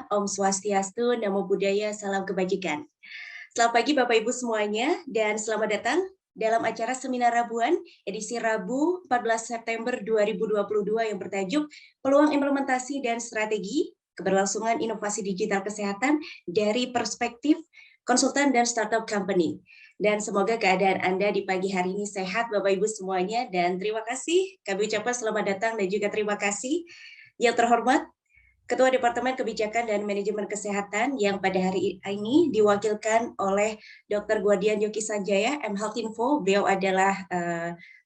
Om Swastiastu, Namo Buddhaya, Salam Kebajikan. Selamat pagi Bapak Ibu semuanya dan selamat datang dalam acara Seminar Rabuan edisi Rabu 14 September 2022 yang bertajuk Peluang Implementasi dan Strategi Keberlangsungan Inovasi Digital Kesehatan dari Perspektif Konsultan dan Startup Company. Dan semoga keadaan Anda di pagi hari ini sehat Bapak Ibu semuanya, dan terima kasih. Kami ucapkan selamat datang dan juga terima kasih yang terhormat Ketua Departemen Kebijakan dan Manajemen Kesehatan yang pada hari ini diwakilkan oleh Dr. Guardian Yoki Sanjaya, M Health Info. Beliau adalah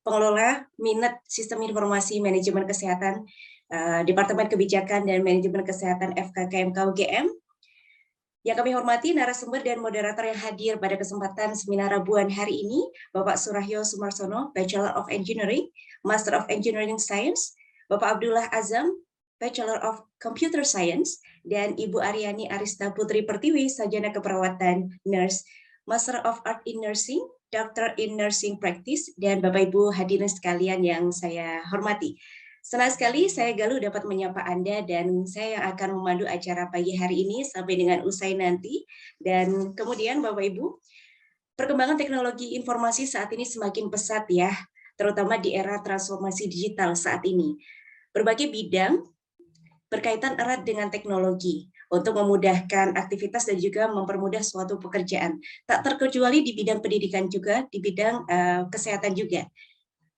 pengelola Minat Sistem Informasi Manajemen Kesehatan Departemen Kebijakan dan Manajemen Kesehatan FKKMK UGM. Yang kami hormati narasumber dan moderator yang hadir pada kesempatan seminar Rabuan hari ini, Bapak Surahyo Sumarsono, Bachelor of Engineering, Master of Engineering Science, Bapak Abdullah Azam, Bachelor of Computer Science, dan Ibu Aryani Arista Putri Pertiwi, Sarjana Keperawatan Nurse, Master of Art in Nursing, Doctor in Nursing Practice, dan Bapak Ibu hadirin sekalian yang saya hormati. Senang sekali saya Galuh dapat menyapa Anda dan saya yang akan memandu acara pagi hari ini sampai dengan usai nanti. Dan kemudian Bapak Ibu, perkembangan teknologi informasi saat ini semakin pesat ya, terutama di era transformasi digital saat ini. Berbagai bidang berkaitan erat dengan teknologi untuk memudahkan aktivitas dan juga mempermudah suatu pekerjaan. Tak terkecuali di bidang pendidikan juga, di bidang kesehatan juga.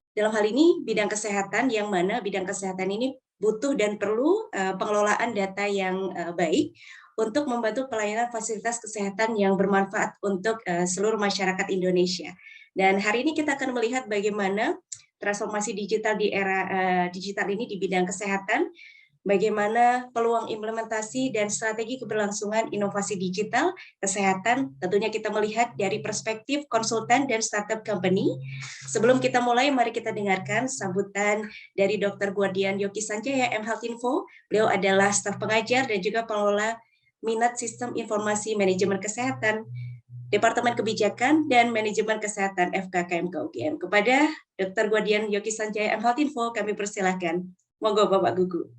Dalam hal ini bidang kesehatan, yang mana bidang kesehatan ini butuh dan perlu pengelolaan data yang baik untuk membantu pelayanan fasilitas kesehatan yang bermanfaat untuk seluruh masyarakat Indonesia. Dan hari ini kita akan melihat bagaimana transformasi digital di era digital ini di bidang kesehatan, bagaimana peluang implementasi dan strategi keberlangsungan inovasi digital kesehatan. Tentunya kita melihat dari perspektif konsultan dan startup company. Sebelum kita mulai, mari kita dengarkan sambutan dari Dr. Guardian Yoki Sanjaya, M Health Info. Beliau adalah staf pengajar dan juga pengelola Minat Sistem Informasi Manajemen Kesehatan, Departemen Kebijakan dan Manajemen Kesehatan FKKMK UGM. Kepada Dr. Guardian Yoki Sanjaya, M Health Info, kami persilahkan. Monggo Bapak Gugu.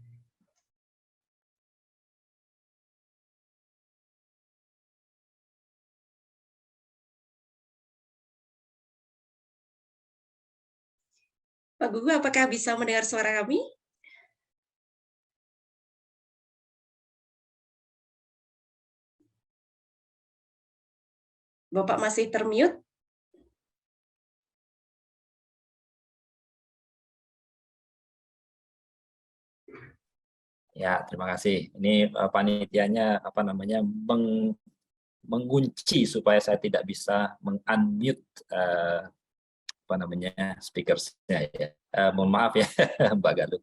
Pak Gugu, apakah bisa mendengar suara kami? Bapak masih termute? Ya, terima kasih. Ini panitianya mengunci supaya saya tidak bisa mengunmute speakersnya ya. Mohon maaf ya Mbak Galuh.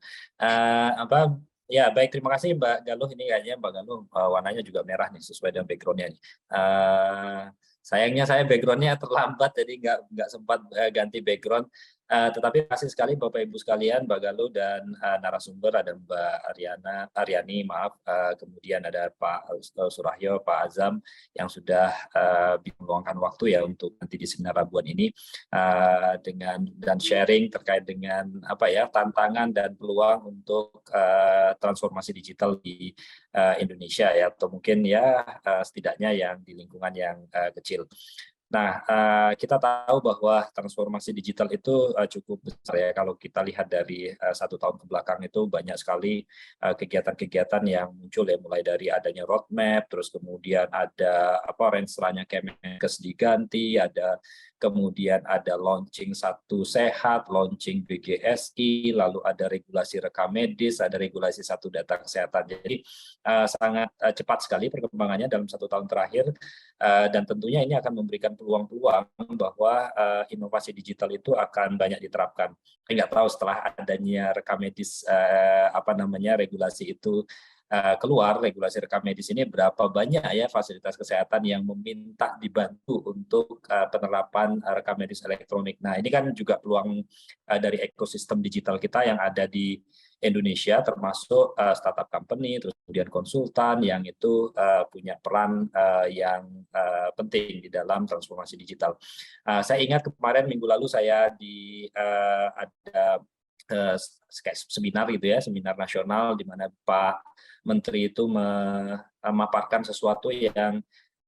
Ya baik, terima kasih Mbak Galuh. Ini kayaknya Mbak Galuh warnanya juga merah nih sesuai dengan backgroundnya. Sayangnya saya backgroundnya terlambat jadi nggak sempat ganti background. Tetapi kasih sekali Bapak Ibu sekalian, Mbak Galuh dan narasumber ada Mbak Aryani, kemudian ada Pak Surahyo, Pak Azam yang sudah meluangkan waktu ya untuk nanti di seminar Rabuan ini dan sharing terkait dengan tantangan dan peluang untuk transformasi digital di Indonesia ya, atau mungkin ya setidaknya yang di lingkungan yang kecil. Nah, kita tahu bahwa transformasi digital itu cukup besar ya. Kalau kita lihat dari 1 tahun ke belakang itu banyak sekali kegiatan-kegiatan yang muncul ya, mulai dari adanya roadmap, terus kemudian ada renceranya Kemenkes diganti, kemudian ada launching Satu Sehat, launching BGSI, lalu ada regulasi rekam medis, ada regulasi Satu Data Kesehatan. Jadi sangat cepat sekali perkembangannya dalam 1 tahun terakhir. Dan tentunya ini akan memberikan peluang-peluang bahwa inovasi digital itu akan banyak diterapkan. Nggak tahu setelah adanya rekam medis regulasi itu keluar, regulasi rekam medis ini berapa banyak ya fasilitas kesehatan yang meminta dibantu untuk penerapan rekam medis elektronik. Nah, ini kan juga peluang dari ekosistem digital kita yang ada di Indonesia, termasuk startup company, terus kemudian konsultan yang itu punya peran yang penting di dalam transformasi digital. Saya ingat kemarin minggu lalu saya ada seminar gitu ya, seminar nasional di mana Pak Menteri itu memaparkan sesuatu yang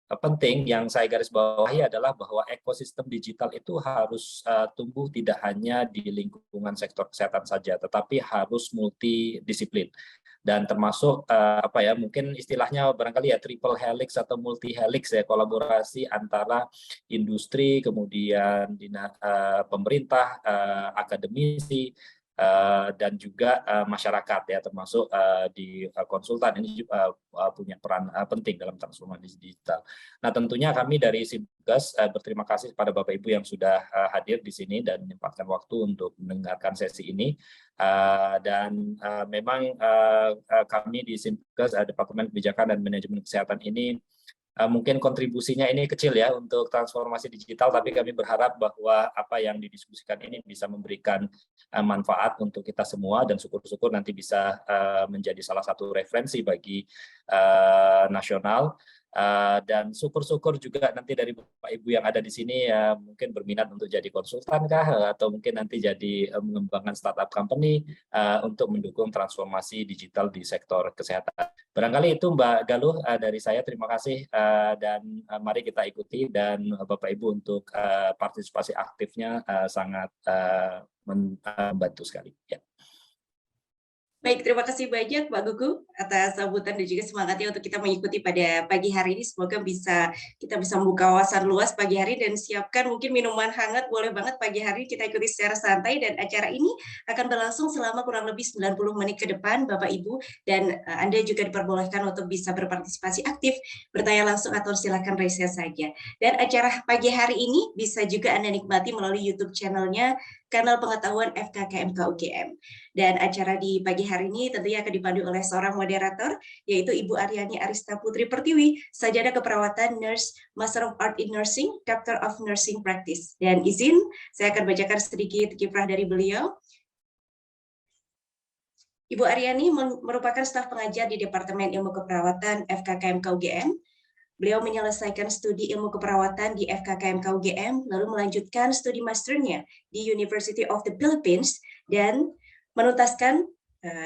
penting. Yang saya garis bawahi adalah bahwa ekosistem digital itu harus tumbuh tidak hanya di lingkungan sektor kesehatan saja, tetapi harus multidisiplin. Dan termasuk mungkin istilahnya barangkali ya triple helix atau multi helix ya, kolaborasi antara industri, kemudian pemerintah, akademisi, dan juga masyarakat ya, termasuk di konsultan ini juga punya peran penting dalam transformasi digital. Nah, tentunya kami dari Simkes berterima kasih kepada Bapak Ibu yang sudah hadir di sini dan menyempatkan waktu untuk mendengarkan sesi ini. Dan memang kami di Simkes, Departemen Kebijakan dan Manajemen Kesehatan ini mungkin kontribusinya ini kecil ya untuk transformasi digital, tapi kami berharap bahwa apa yang didiskusikan ini bisa memberikan manfaat untuk kita semua, dan syukur-syukur nanti bisa menjadi salah satu referensi bagi nasional. Dan syukur-syukur juga nanti dari Bapak Ibu yang ada di sini ya mungkin berminat untuk jadi konsultan kah, atau mungkin nanti jadi mengembangkan startup company untuk mendukung transformasi digital di sektor kesehatan. Barangkali itu Mbak Galuh dari saya. Terima kasih dan mari kita ikuti, dan Bapak Ibu untuk partisipasi aktifnya sangat membantu sekali. Ya. Baik, terima kasih banyak Pak Gugu atas sambutan dan juga semangatnya untuk kita mengikuti pada pagi hari ini. Semoga kita bisa membuka wawasan luas pagi hari, dan siapkan mungkin minuman hangat, boleh banget pagi hari kita ikuti secara santai, dan acara ini akan berlangsung selama kurang lebih 90 menit ke depan Bapak Ibu, dan Anda juga diperbolehkan untuk bisa berpartisipasi aktif, bertanya langsung atau silakan raise saja. Dan acara pagi hari ini bisa juga Anda nikmati melalui YouTube channelnya Kanal Pengetahuan FKKMK UGM. Dan acara di pagi hari ini tentunya akan dipandu oleh seorang moderator, yaitu Ibu Aryani Arista Putri Pertiwi, Sarjana Keperawatan Nurse, Master of Art in Nursing, Doctor of Nursing Practice. Dan izin, saya akan bacakan sedikit kiprah dari beliau. Ibu Aryani merupakan staf pengajar di Departemen Ilmu Keperawatan FKKMK UGM. Beliau menyelesaikan studi ilmu keperawatan di FKKMK UGM, lalu melanjutkan studi masternya di University of the Philippines, dan menuntaskan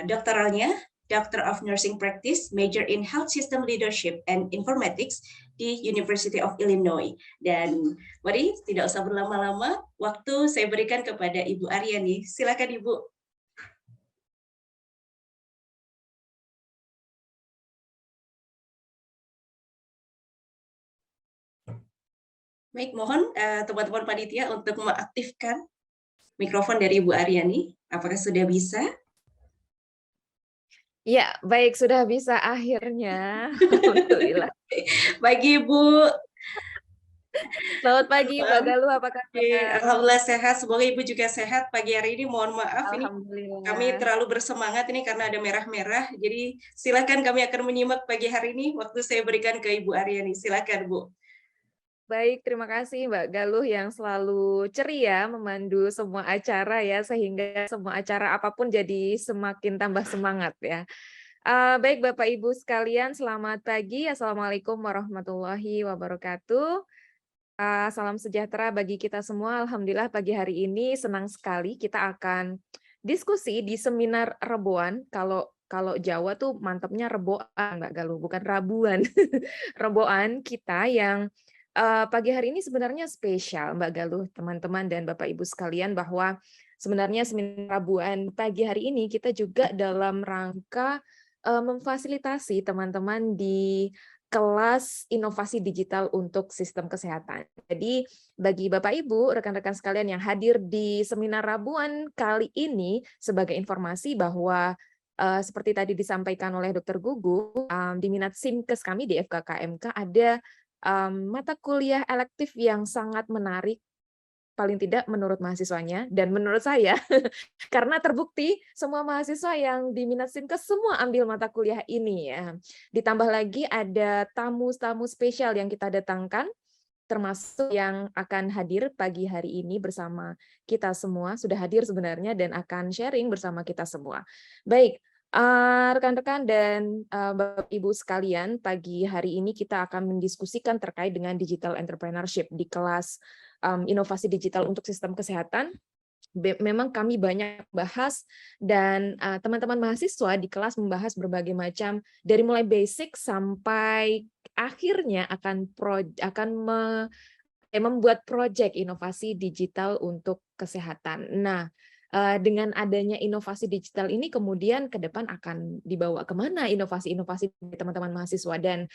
doktoralnya, Doctor of Nursing Practice, Major in Health System Leadership and Informatics di University of Illinois. Dan mari tidak usah berlama-lama, waktu saya berikan kepada Ibu Aryani. Silakan Ibu. Baik, mohon teman-teman panitia untuk mengaktifkan mikrofon dari Ibu Aryani. Apakah sudah bisa? Ya, baik, sudah bisa akhirnya. Alhamdulillah. Pagi Ibu. Selamat pagi Mbak Galuh, apa kabar? Alhamdulillah sehat, semoga Ibu juga sehat pagi hari ini. Mohon maaf ini kami terlalu bersemangat ini karena ada merah-merah. Jadi silakan, kami akan menyimak pagi hari ini. Waktu saya berikan ke Ibu Aryani. Silakan Bu. Baik, terima kasih Mbak Galuh yang selalu ceria memandu semua acara ya, sehingga semua acara apapun jadi semakin tambah semangat ya. Baik Bapak Ibu sekalian, selamat pagi. Assalamualaikum warahmatullahi wabarakatuh. Salam sejahtera bagi kita semua. Alhamdulillah pagi hari ini senang sekali kita akan diskusi di seminar Reboan. Kalau Jawa tuh mantapnya reboan Mbak Galuh, bukan rabuan. Reboan kita yang pagi hari ini sebenarnya spesial Mbak Galuh, teman-teman dan Bapak Ibu sekalian, bahwa sebenarnya seminar Rabuan pagi hari ini kita juga dalam rangka memfasilitasi teman-teman di kelas inovasi digital untuk sistem kesehatan. Jadi bagi Bapak Ibu, rekan-rekan sekalian yang hadir di seminar Rabuan kali ini, sebagai informasi bahwa seperti tadi disampaikan oleh Dr. Gugu, di minat Simkes kami di FKKMK ada mata kuliah elektif yang sangat menarik, paling tidak menurut mahasiswanya dan menurut saya, karena terbukti semua mahasiswa yang di minat Simkes semua ambil mata kuliah ini ya. Ditambah lagi ada tamu-tamu spesial yang kita datangkan, termasuk yang akan hadir pagi hari ini bersama kita semua, sudah hadir sebenarnya dan akan sharing bersama kita semua. Baik, rekan-rekan dan Bapak Ibu sekalian, pagi hari ini kita akan mendiskusikan terkait dengan digital entrepreneurship di kelas inovasi digital untuk sistem kesehatan. memang kami banyak bahas dan teman-teman mahasiswa di kelas membahas berbagai macam dari mulai basic sampai akhirnya akan membuat proyek inovasi digital untuk kesehatan. Nah, dengan adanya inovasi digital ini kemudian ke depan akan dibawa kemana inovasi-inovasi dari teman-teman mahasiswa dan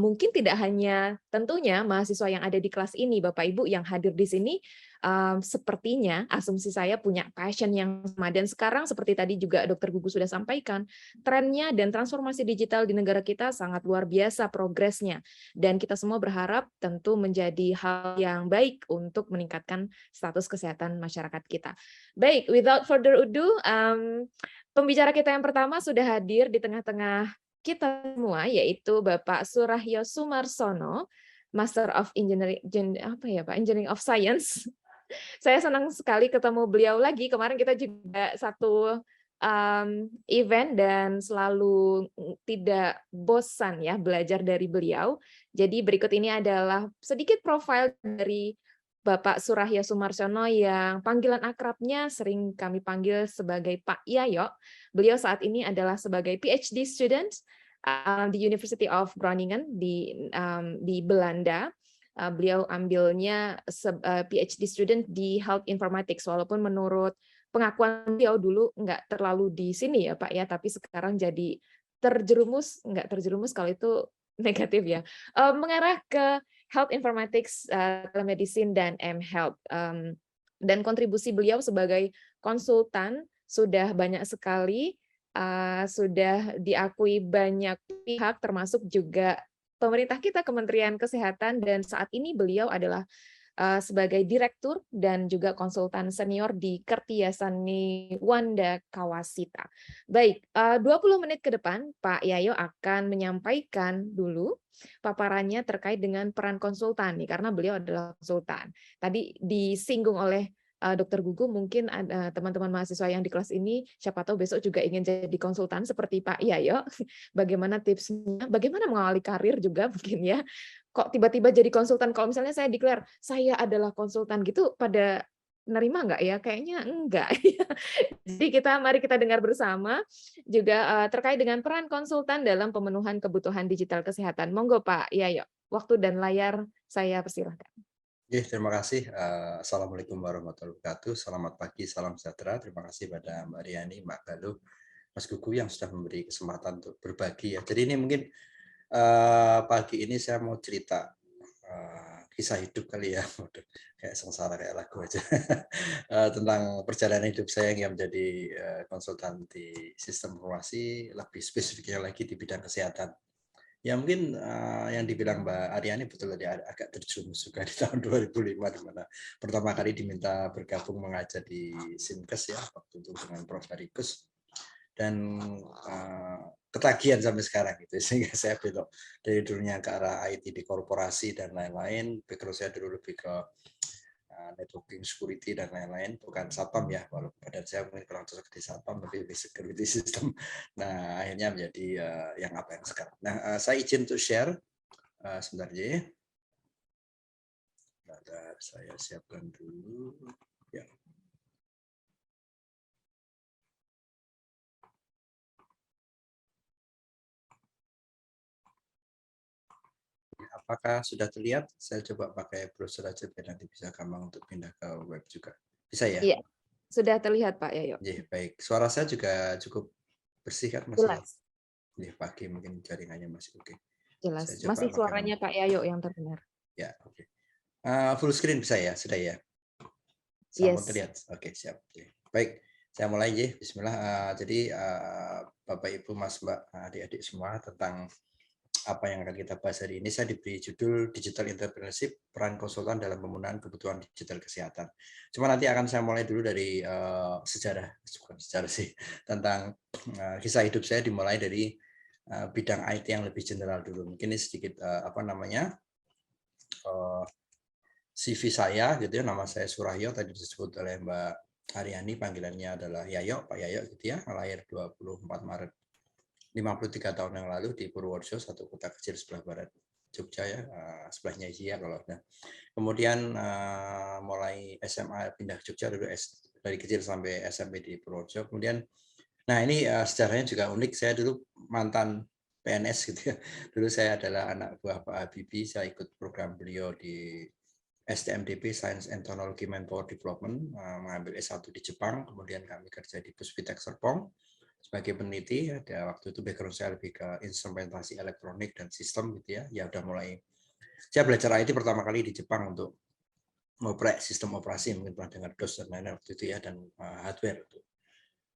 mungkin tidak hanya tentunya mahasiswa yang ada di kelas ini, Bapak Ibu yang hadir di sini, sepertinya asumsi saya punya passion yang sama dan sekarang seperti tadi juga Dokter Gugu sudah sampaikan, trennya dan transformasi digital di negara kita sangat luar biasa progresnya dan kita semua berharap tentu menjadi hal yang baik untuk meningkatkan status kesehatan masyarakat kita. Baik, without further ado, pembicara kita yang pertama sudah hadir di tengah-tengah kita semua, yaitu Bapak Surahyo Sumarsono, Master of Engineering, Engineering of Science. Saya senang sekali ketemu beliau lagi. Kemarin kita juga satu event dan selalu tidak bosan ya belajar dari beliau. Jadi berikut ini adalah sedikit profil dari Bapak Surahyo Sumarsono yang panggilan akrabnya sering kami panggil sebagai Pak Yayo. Beliau saat ini adalah sebagai PhD student di University of Groningen di Belanda. Beliau ambilnya PhD student di Health Informatics, walaupun menurut pengakuan beliau dulu nggak terlalu di sini ya Pak ya, tapi sekarang jadi nggak terjerumus kalau itu negatif ya, mengarah ke Health Informatics, Telemedicine, dan mHealth. Dan kontribusi beliau sebagai konsultan sudah banyak sekali, sudah diakui banyak pihak, termasuk juga pemerintah kita, Kementerian Kesehatan, dan saat ini beliau adalah sebagai direktur dan juga konsultan senior di Kertiasani Wanda Kawasita. Baik, 20 menit ke depan Pak Yayo akan menyampaikan dulu paparannya terkait dengan peran konsultan nih, karena beliau adalah konsultan. Tadi disinggung oleh Dokter Gugu, mungkin teman-teman mahasiswa yang di kelas ini siapa tahu besok juga ingin jadi konsultan seperti Pak Yayo. Bagaimana tipsnya, bagaimana mengawali karir juga mungkin ya. Kok tiba-tiba jadi konsultan, kalau misalnya saya declare saya adalah konsultan gitu, pada nerima nggak ya? Kayaknya enggak. Jadi mari kita dengar bersama juga terkait dengan peran konsultan dalam pemenuhan kebutuhan digital kesehatan. Monggo Pak Yayo, waktu dan layar saya persilahkan. Terima kasih. Assalamualaikum warahmatullahi wabarakatuh. Selamat pagi, salam sejahtera. Terima kasih pada Mbak Riani, Mbak Galuh, Mas Gugu yang sudah memberi kesempatan untuk berbagi ya. Jadi ini mungkin pagi ini saya mau cerita kisah hidup kali ya, kayak sengsara kayak lagu aja, tentang perjalanan hidup saya yang menjadi konsultan di sistem informasi, lebih spesifiknya lagi di bidang kesehatan. Ya mungkin yang dibilang Mbak Aryani betul tadi, agak terjerumus juga di tahun 2005 di mana pertama kali diminta bergabung mengajar di Simkes ya, waktu itu dengan Prof. Harikus, dan ketagihan sampai sekarang gitu, sehingga saya belok dari dulunya ke arah IT di korporasi dan lain-lain. Background saya dulu lebih ke networking, security dan lain-lain, bukan satpam ya, walaupun badan saya mungkin kurang cocok di satpam, tapi lebih security system. Nah akhirnya menjadi yang apa yang sekarang. Nah saya izin untuk share sebentar ya. Saya siapkan dulu ya. Apakah sudah terlihat? Saya coba pakai browser aja biar nanti bisa gampang untuk pindah ke web juga. Bisa ya? Iya, sudah terlihat Pak Yayo. Ya, baik. Suara saya juga cukup bersih kan? Masih jelas. Ya, pagi mungkin jaringannya masih oke. Jelas. Masih suaranya Pak Yayo yang terdengar. Ya, oke. Full screen bisa ya? Sudah ya? Yes. Terlihat? Oke, siap. Baik, saya mulai ya. Bismillah. Jadi Bapak Ibu Mas Mbak adik-adik semua, tentang apa yang akan kita bahas hari ini, saya diberi judul Digital Entrepreneurship, peran konsultan dalam pemenuhan kebutuhan digital kesehatan. Cuma nanti akan saya mulai dulu dari bukan sejarah sih, tentang kisah hidup saya dimulai dari bidang IT yang lebih general dulu. Mungkin ini sedikit CV saya gitu ya. Nama saya Surahyo, tadi disebut oleh Mbak Aryani, panggilannya adalah Yayo, Pak Yayo gitu ya. Lahir 24 Maret 53 tahun yang lalu di Purworejo, satu kota kecil sebelah barat Jogja ya, sebelahnya Iya kalau. Nah, kemudian mulai SMA pindah ke Jogja dulu dari kecil sampai SMP di Purworejo. Kemudian, nah ini sejarahnya juga unik. Saya dulu mantan PNS gitu ya. Dulu saya adalah anak buah Pak Habibie. Saya ikut program beliau di STMDP, Science and Technology Manpower Development, mengambil S1 di Jepang. Kemudian kami kerja di Puspitek Serpong sebagai peneliti. Ada waktu itu background saya lebih ke instrumentasi elektronik dan sistem gitu ya. Ya udah mulai. Saya belajar IT pertama kali di Jepang untuk ngoprek sistem operasi, mungkin pernah dengar DOS dan lain-lain waktu itu ya, dan hardware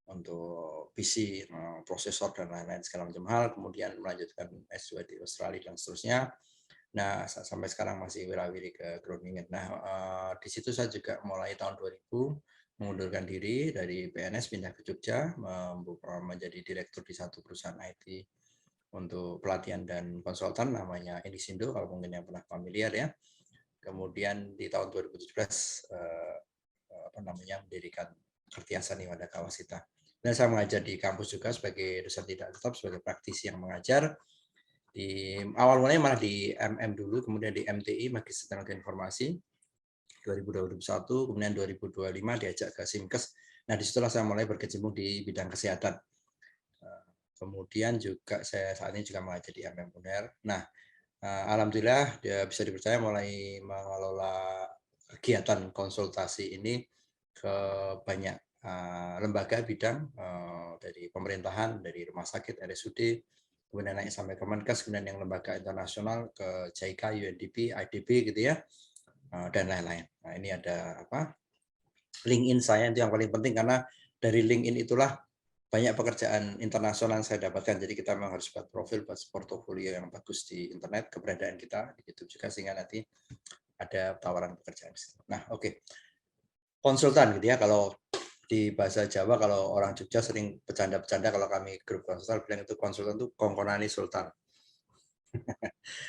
untuk PC, prosesor dan lain-lain segala macam hal. Kemudian melanjutkan S2 di Australia dan seterusnya. Nah, sampai sekarang masih wirawiri ke Groningen. Nah, di situ saya juga mulai tahun 2000 mengundurkan diri dari PNS, pindah ke Jogja, menjadi direktur di satu perusahaan IT untuk pelatihan dan konsultan, namanya Indisindo, kalau mungkin yang pernah familiar ya. Kemudian di tahun 2017 mendirikan Kertiasa Niwada Kawasita. Dan saya mengajar di kampus juga sebagai dosen tidak tetap, sebagai praktisi yang mengajar. Di awal mulanya malah di MM dulu, kemudian di MTI, Magister Teknologi Informasi 2021, kemudian 2025 diajak ke Simkes. Nah, disitulah saya mulai berkecimpung di bidang kesehatan. Kemudian juga saya saat ini juga mengajar di MM UNER. Nah, alhamdulillah bisa dipercaya mulai mengelola kegiatan konsultasi ini ke banyak lembaga bidang dari pemerintahan, dari rumah sakit, RSUD, kemudian naik sampai Kemenkes, kemudian yang lembaga internasional ke JICA, UNDP, IDB gitu ya, dan lain-lain. Nah, ini ada LinkedIn saya itu yang paling penting, karena dari LinkedIn itulah banyak pekerjaan internasional yang saya dapatkan. Jadi kita memang harus buat profil, buat portofolio yang bagus di internet, keberadaan kita di YouTube juga, sehingga nanti ada tawaran pekerjaan. Nah, oke. Konsultan gitu ya, kalau di bahasa Jawa, kalau orang Jogja sering bercanda-bercanda kalau kami grup konsultan bilang itu konsultan itu kongkonani sultan.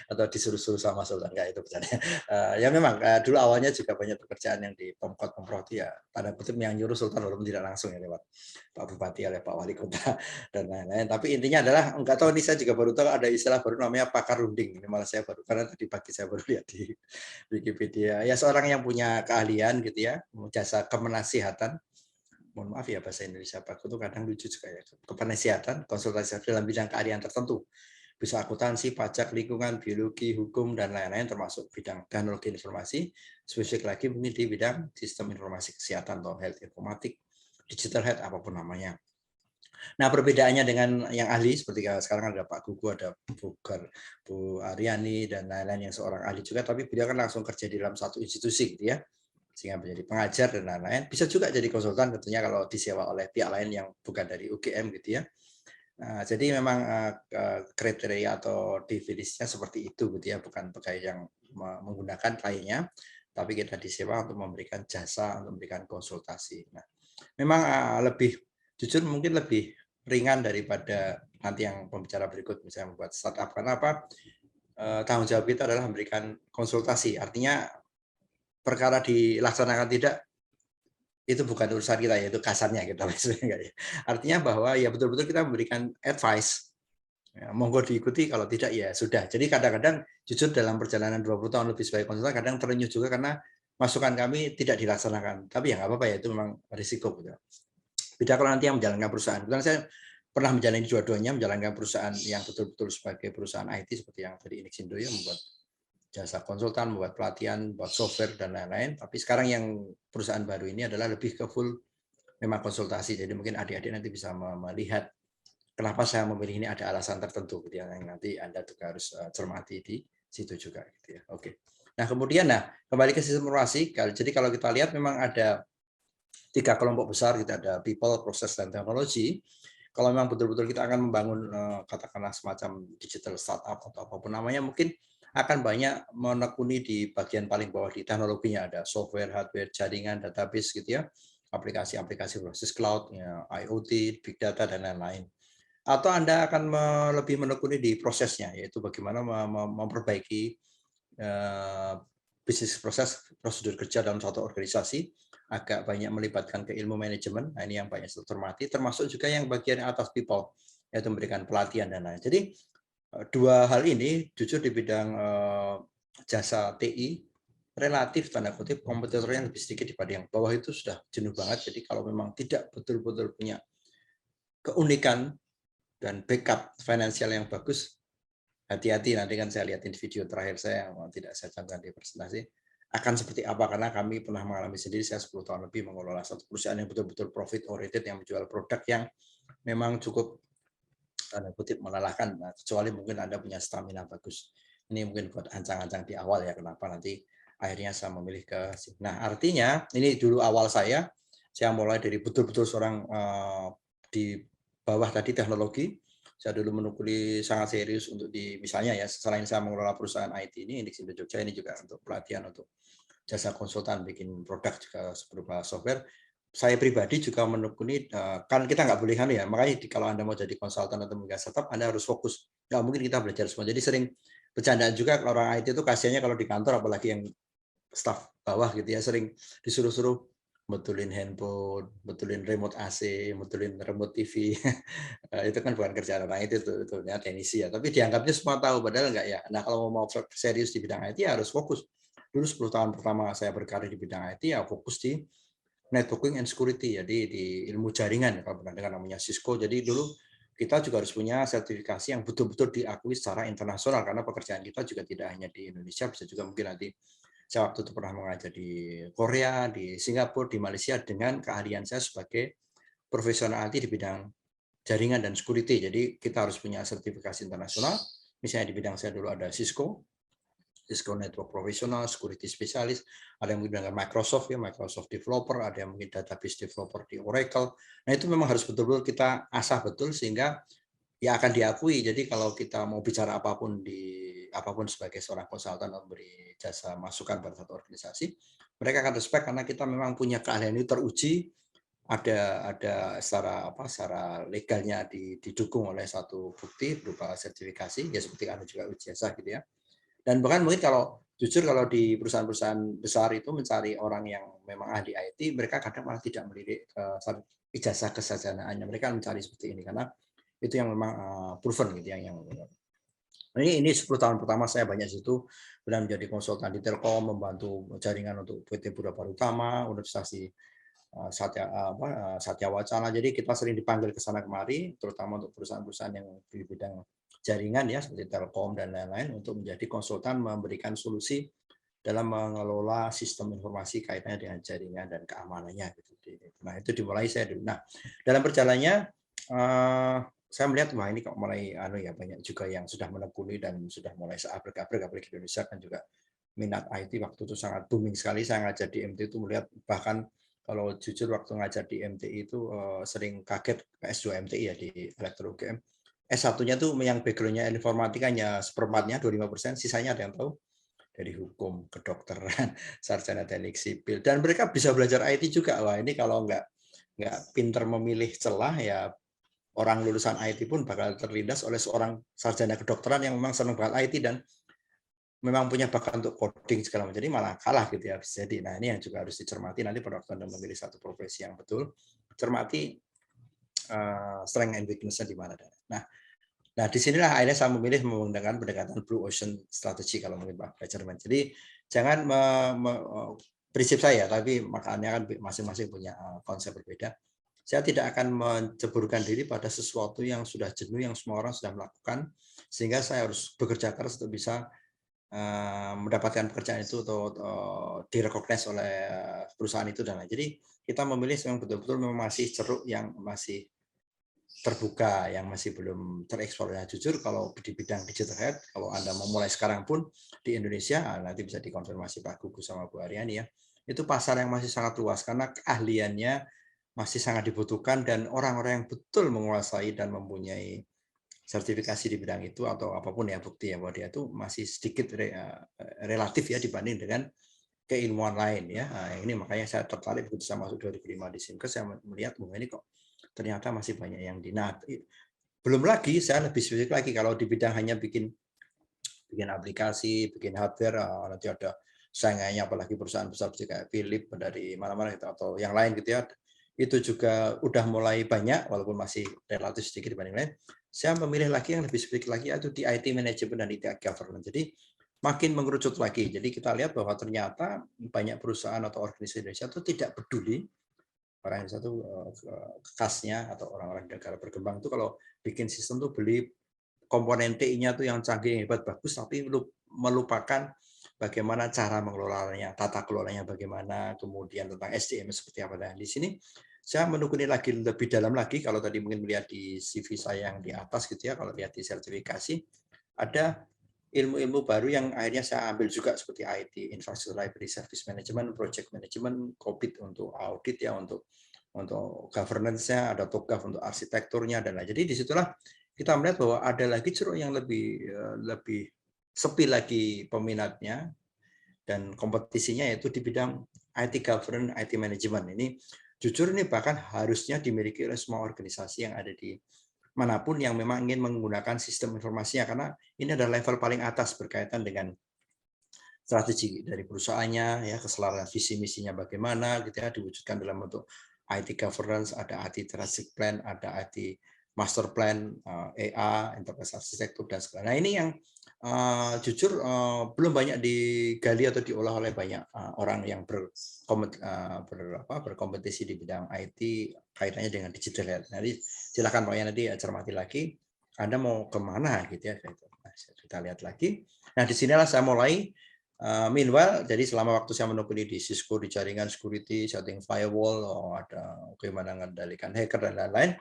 Atau disuruh-suruh sama sultan, kayak itu bercanda. Ya memang dulu awalnya juga banyak pekerjaan yang di Pemkot Pemprov ya, tanda kutip yang nyuruh sultan walaupun tidak langsung ya, lewat Pak Bupati, oleh Pak Wali Kota dan lain-lain. Tapi intinya adalah, enggak tahu, ini saya juga baru tahu ada istilah baru namanya pakar runding. Ini malah saya baru, karena tadi pagi saya baru lihat di Wikipedia. Ya seorang yang punya keahlian gitu ya, jasa kemenasihatan, mohon maaf ya bahasa Indonesia Pak, itu kadang lucu juga ya, kepenasihatan, konsultasi dalam bidang keahlian tertentu, bisa akuntansi, pajak, lingkungan, biologi, hukum, dan lain-lain, termasuk bidang teknologi informasi, spesifik lagi mungkin di bidang sistem informasi kesehatan atau health informatik, digital health, apapun namanya. Nah, perbedaannya dengan yang ahli, seperti sekarang ada Pak Gugu, ada Bu Aryani, dan lain-lain yang seorang ahli juga, tapi beliau kan langsung kerja di dalam satu institusi gitu ya, sehingga menjadi pengajar dan lain-lain. Bisa juga jadi konsultan tentunya kalau disewa oleh pihak lain yang bukan dari UGM gitu ya. Nah, jadi memang kriteria atau definisinya seperti itu gitu ya, bukan pegawai yang menggunakan lainnya, tapi kita disewa untuk memberikan jasa, untuk memberikan konsultasi. Nah, memang lebih jujur mungkin lebih ringan daripada nanti yang pembicara berikut, misalnya membuat startup. Karena apa? Tanggung jawab kita adalah memberikan konsultasi. Artinya perkara dilaksanakan tidak, itu bukan urusan kita, yaitu kasarnya kita. Artinya bahwa ya betul-betul kita memberikan advice. Ya, monggo diikuti, kalau tidak ya sudah. Jadi kadang-kadang jujur dalam perjalanan 20 tahun lebih sebagai konsultan, kadang terenyuh juga karena masukan kami tidak dilaksanakan. Tapi ya nggak apa-apa ya, itu memang risiko. Gitu. Beda kalau nanti yang menjalankan perusahaan. Kebetulan saya pernah menjalani dua-duanya, menjalankan perusahaan yang betul-betul sebagai perusahaan IT seperti yang dari Indisindo ya, membuat jasa konsultan, membuat pelatihan, membuat software dan lain-lain. Tapi sekarang yang perusahaan baru ini adalah lebih ke full memang konsultasi. Jadi mungkin adik-adik nanti bisa melihat kenapa saya memilih ini, ada alasan tertentu gitu ya, yang nanti Anda juga harus cermati di situ juga gitu ya. Oke. Nah, kemudian kembali ke sistem informasi. Jadi kalau kita lihat memang ada 3 kelompok besar, kita ada people, proses, dan teknologi. Kalau memang betul-betul kita akan membangun katakanlah semacam digital startup atau apapun namanya, mungkin akan banyak menekuni di bagian paling bawah di teknologinya, ada software, hardware, jaringan, database gitu ya, aplikasi-aplikasi berbasis cloud, ya, IoT, big data, dan lain-lain. Atau Anda akan lebih menekuni di prosesnya, yaitu bagaimana memperbaiki bisnis proses, prosedur kerja dalam suatu organisasi, agak banyak melibatkan ke ilmu manajemen. Nah, ini yang banyak saya hormati, termasuk juga yang bagian atas people, yaitu memberikan pelatihan dan lain. Jadi 2 hal ini jujur di bidang jasa TI relatif tanda kutip kompetitornya lebih sedikit dibanding yang bawah itu sudah jenuh banget. Jadi kalau memang tidak betul-betul punya keunikan dan backup finansial yang bagus, hati-hati. Nanti kan saya lihatin video terakhir saya yang tidak saya cantumkan di presentasi, akan seperti apa, karena kami pernah mengalami sendiri. Saya 10 tahun lebih mengelola satu perusahaan yang betul-betul profit oriented, yang menjual produk yang memang cukup tanda kutip melelahkan, kecuali mungkin Anda punya stamina bagus. Ini mungkin buat ancang-ancang di awal ya, kenapa nanti akhirnya saya memilih ke sini. Nah, artinya ini dulu awal saya mulai dari betul-betul seorang di bawah tadi teknologi. Saya dulu menekuni sangat serius untuk misalnya ya, selain saya mengelola perusahaan IT ini, Indixindo Jogja ini juga untuk pelatihan, untuk jasa konsultan, bikin produk juga berupa software. Saya pribadi juga menekuni, kan kita nggak boleh kan ya, makanya kalau Anda mau jadi konsultan atau menggas startup, Anda harus fokus. Nggak mungkin kita belajar semua. Jadi sering bercandaan juga kalau orang IT itu kasihannya kalau di kantor, apalagi yang staff bawah gitu ya, sering disuruh-suruh betulin handphone, betulin remote AC, betulin remote TV. Itu kan bukan kerjaan orang IT, itu ya teknisi ya. Tapi dianggapnya semua tahu, padahal enggak ya. Nah, kalau mau serius di bidang IT ya harus fokus. Dulu 10 tahun pertama saya berkarir di bidang IT ya fokus di networking and security, jadi di ilmu jaringan, kalau pernah dengar namanya Cisco. Jadi dulu kita juga harus punya sertifikasi yang betul-betul diakui secara internasional, karena pekerjaan kita juga tidak hanya di Indonesia, bisa juga mungkin nanti. Saya waktu itu pernah mengajar di Korea, di Singapura, di Malaysia, dengan keahlian saya sebagai profesional IT di bidang jaringan dan security. Jadi kita harus punya sertifikasi internasional. Misalnya di bidang saya dulu ada Cisco Network Professional, Security Specialist, ada yang mungkin dengan Microsoft ya, Microsoft Developer, ada yang mungkin Database Developer di Oracle. Nah, itu memang harus betul-betul kita asah betul sehingga ya akan diakui. Jadi kalau kita mau bicara apapun sebagai seorang konsultan atau beri jasa masukan pada satu organisasi, mereka akan respect karena kita memang punya keahlian itu teruji, ada secara legalnya didukung oleh satu bukti berupa sertifikasi, ya seperti Anda juga uji jasa gitu ya. Dan bahkan mungkin kalau jujur kalau di perusahaan-perusahaan besar itu mencari orang yang memang ahli IT, mereka kadang malah tidak melirik ijazah kesarjanaannya, mereka mencari seperti ini karena itu yang memang proven gitu yang ini 10 tahun pertama saya banyak situ, kemudian menjadi konsultan di Telkom, membantu jaringan untuk PT Budapara Utama, Universitas Satya Wacana. Jadi kita sering dipanggil ke sana kemari, terutama untuk perusahaan-perusahaan yang di bidang jaringan ya, seperti Telkom dan lain-lain, untuk menjadi konsultan memberikan solusi dalam mengelola sistem informasi kaitannya dengan jaringan dan keamanannya. Nah, itu dimulai saya dulu. Nah, dalam perjalanannya saya melihat wah ini kok mulai banyak juga yang sudah menekuni dan sudah mulai seabrek-abrek, apalagi di Indonesia kan juga minat IT waktu itu sangat booming sekali. Saya ngajar di MT itu melihat, bahkan kalau jujur waktu ngajar di MTI itu sering kaget S2 MTI ya di Elektro UGM. S1-nya tuh yang background-nya informatika hanya seperempatnya, 25%, sisanya ada yang tahu dari hukum, kedokteran, sarjana teknik sipil, dan mereka bisa belajar IT juga. Wah, ini kalau nggak pinter memilih celah ya, orang lulusan IT pun bakal terlindas oleh seorang sarjana kedokteran yang memang senang banget IT dan memang punya bakat untuk coding segala macam, jadi malah kalah gitu ya. Jadi nah ini yang juga harus dicermati nanti pada waktu Anda memilih satu profesi yang betul, cermati strength and weakness-nya di mana. Nah disinilah akhirnya saya memilih menggunakan pendekatan Blue Ocean Strategy kalau mungkin Pak Jerman. Jadi jangan prinsip saya, tapi makanya kan masing-masing punya konsep berbeda. Saya tidak akan menceburkan diri pada sesuatu yang sudah jenuh, yang semua orang sudah melakukan, sehingga saya harus bekerja keras untuk bisa mendapatkan pekerjaan itu atau direcognize oleh perusahaan itu dan lain. Jadi kita memilih yang betul-betul memang masih ceruk, yang masih terbuka, yang masih belum tereksplor. Ya, jujur kalau di bidang digital health, kalau Anda mau mulai sekarang pun di Indonesia, nanti bisa dikonfirmasi Pak Gugu sama Bu Aryani ya, itu pasar yang masih sangat luas karena keahliannya masih sangat dibutuhkan dan orang-orang yang betul menguasai dan mempunyai sertifikasi di bidang itu atau apapun ya bukti ya bahwa dia itu masih sedikit relatif ya dibanding dengan keilmuan lain ya. Nah, ini makanya saya tertarik begitu saya masuk 2005 di Simkes, saya melihat bahwa ini kok ternyata masih banyak yang belum lagi saya lebih spesifik lagi kalau di bidang hanya bikin aplikasi, bikin hardware, nanti ada saingannya apalagi perusahaan besar seperti kayak Philips dari mana-mana gitu, atau yang lain gitu ya. Itu juga udah mulai banyak walaupun masih relatif sedikit dibanding lain. Saya memilih lagi yang lebih spesifik lagi yaitu di IT management dan IT governance. Jadi makin mengerucut lagi. Jadi kita lihat bahwa ternyata banyak perusahaan atau organisasi Indonesia itu tidak peduli orang Indonesia itu khasnya atau orang-orang negara berkembang itu kalau bikin sistem tuh beli komponen TI-nya tuh yang canggih, hebat, bagus, tapi melupakan bagaimana cara mengelolanya, tata kelolanya bagaimana, kemudian tentang SDM seperti apa. Dan di sini saya menekuni lagi lebih dalam lagi, kalau tadi mungkin melihat di CV saya yang di atas gitu ya, kalau lihat di sertifikasi, ada ilmu-ilmu baru yang akhirnya saya ambil juga seperti IT, Infrastructure Library Service Management, Project Management, COVID untuk audit ya, untuk governance-nya, ada TOGAF untuk arsitekturnya dan lain. Jadi disitulah kita melihat bahwa ada lagi ceruk yang lebih sepi lagi peminatnya dan kompetisinya yaitu di bidang IT governance, IT management. Ini jujur ini bahkan harusnya dimiliki oleh semua organisasi yang ada di manapun yang memang ingin menggunakan sistem informasinya, karena ini adalah level paling atas berkaitan dengan strategi dari perusahaannya, ya keseluruhan visi misinya bagaimana, gitu ya, diwujudkan dalam bentuk IT governance, ada IT strategic plan, ada IT master plan, EA, enterprise architecture dan segala. Nah ini yang jujur belum banyak digali atau diolah oleh banyak orang yang berkompetisi di bidang IT kaitannya dengan digital. Nanti silakan Pak nanti cermati lagi, Anda mau kemana gitu ya. Nah, kita lihat lagi. Nah disinilah saya mulai. Meanwhile, jadi selama waktu saya menekuni di Cisco, di jaringan security, setting firewall, ada bagaimana mengendalikan hacker dan lain-lain,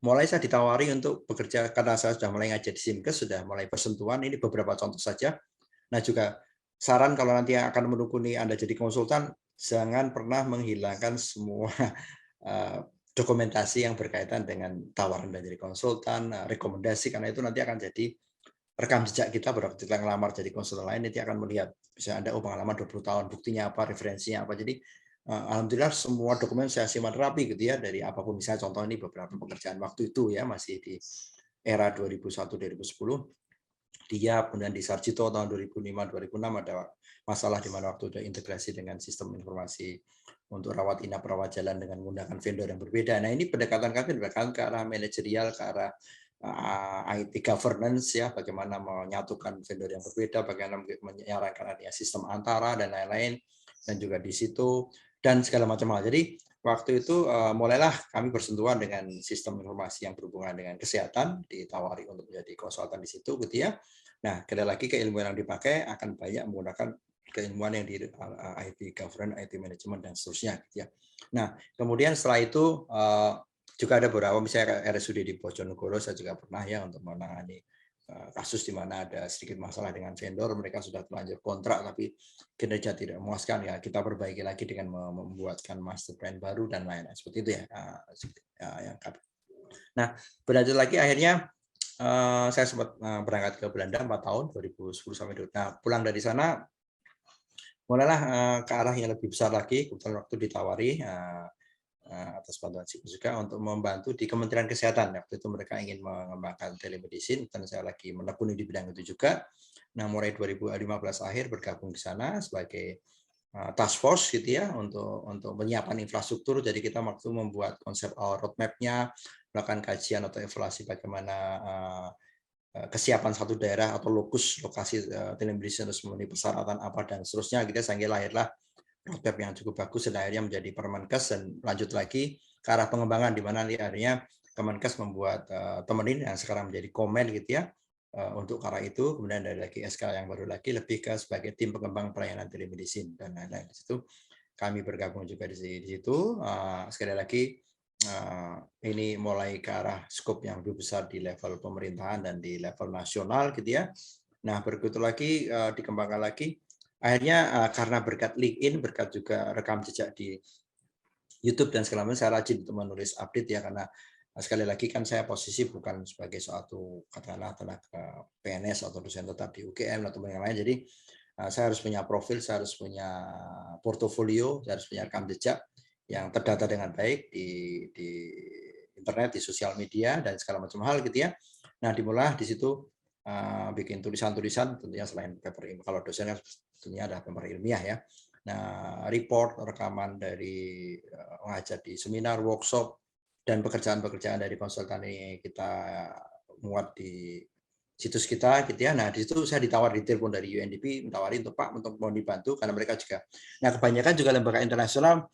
mulai saya ditawari untuk bekerja, karena saya sudah mulai ngajar di Simkes, sudah mulai bersentuhan, ini beberapa contoh saja. Nah juga saran kalau nanti akan menekuni Anda jadi konsultan, jangan pernah menghilangkan semua dokumentasi yang berkaitan dengan tawaran dari konsultan, rekomendasi, karena itu nanti akan jadi rekam jejak kita pada waktu kita ngelamar jadi konsultan lain, nanti akan melihat bisa Anda pengalaman 20 tahun, buktinya apa, referensinya apa. Jadi alhamdulillah semua dokumen saya simpan rapi gitu ya, dari apapun. Misalnya contoh ini beberapa pekerjaan waktu itu ya, masih di era 2001-2010, dia kemudian di Sarjito tahun 2005-2006 ada masalah di mana waktu ada integrasi dengan sistem informasi untuk rawat inap, rawat jalan dengan menggunakan vendor yang berbeda. Nah ini pendekatan kami ke arah manajerial, ke arah IT governance ya, bagaimana menyatukan vendor yang berbeda, bagaimana menyarankan adanya sistem antara dan lain-lain, dan juga di situ dan segala macam hal. Jadi waktu itu mulailah kami bersentuhan dengan sistem informasi yang berhubungan dengan kesehatan, ditawari untuk menjadi konsultan di situ gitu ya. Nah, kembali lagi keilmuan yang dipakai akan banyak menggunakan keilmuan yang di IT governance, IT management dan seterusnya gitu ya. Nah, kemudian setelah itu juga ada beberapa, misalnya RSUD di Bojonegoro, saya juga pernah ya untuk menangani kasus di mana ada sedikit masalah dengan vendor, mereka sudah terlanjur kontrak tapi kinerja tidak memuaskan, ya kita perbaiki lagi dengan membuatkan master plan baru dan lain-lain seperti itu ya. Nah, berlanjut lagi akhirnya saya sempat berangkat ke Belanda 4 tahun 2010 sampai 2012. Nah, pulang dari sana mulailah ke arah yang lebih besar lagi, kebetulan waktu ditawari atas bantuan Sikus juga untuk membantu di Kementerian Kesehatan. Waktu itu mereka ingin mengembangkan telemedicine dan saya lagi menekuni di bidang itu juga. Nah, mulai 2015 akhir bergabung di sana sebagai task force gitu ya, untuk menyiapkan infrastruktur. Jadi kita waktu membuat konsep roadmap-nya, melakukan kajian atau evaluasi bagaimana kesiapan satu daerah atau lokasi telemedicine harus memenuhi persyaratan apa dan seterusnya gitu, sehingga lahirlah roadmap yang cukup bagus dan akhirnya menjadi Permenkes dan lanjut lagi ke arah pengembangan di mana akhirnya Kemenkes membuat temenin yang sekarang menjadi Komen gitu ya, untuk ke arah itu. Kemudian ada lagi SK yang baru lagi lebih ke sebagai tim pengembang pelayanan telemedicine dan lain-lain. Di situ kami bergabung juga di situ. Sekali lagi ini mulai ke arah skop yang lebih besar di level pemerintahan dan di level nasional gitu ya. Nah, begitu lagi dikembangkan lagi. Akhirnya karena berkat LinkedIn, berkat juga rekam jejak di YouTube dan segala macam, saya rajin untuk menulis update ya, karena sekali lagi kan saya posisi bukan sebagai suatu katakanlah tenaga PNS atau dosen tetap di UGM atau yang lain. Jadi saya harus punya profil, saya harus punya portofolio, saya harus punya rekam jejak yang terdata dengan baik di internet, di sosial media dan segala macam hal gitu ya. Nah, dimulai di situ bikin tulisan-tulisan, tentunya selain paper ilmiah. Kalau dosen tentunya ada paper ilmiah ya. Nah, report, rekaman dari mengajar di seminar, workshop, dan pekerjaan-pekerjaan dari konsultan ini kita muat di situs kita gitu ya. Nah, di situ saya ditawar di telepon dari UNDP, mentawari untuk Pak untuk mau dibantu karena mereka juga. Nah, kebanyakan juga lembaga internasional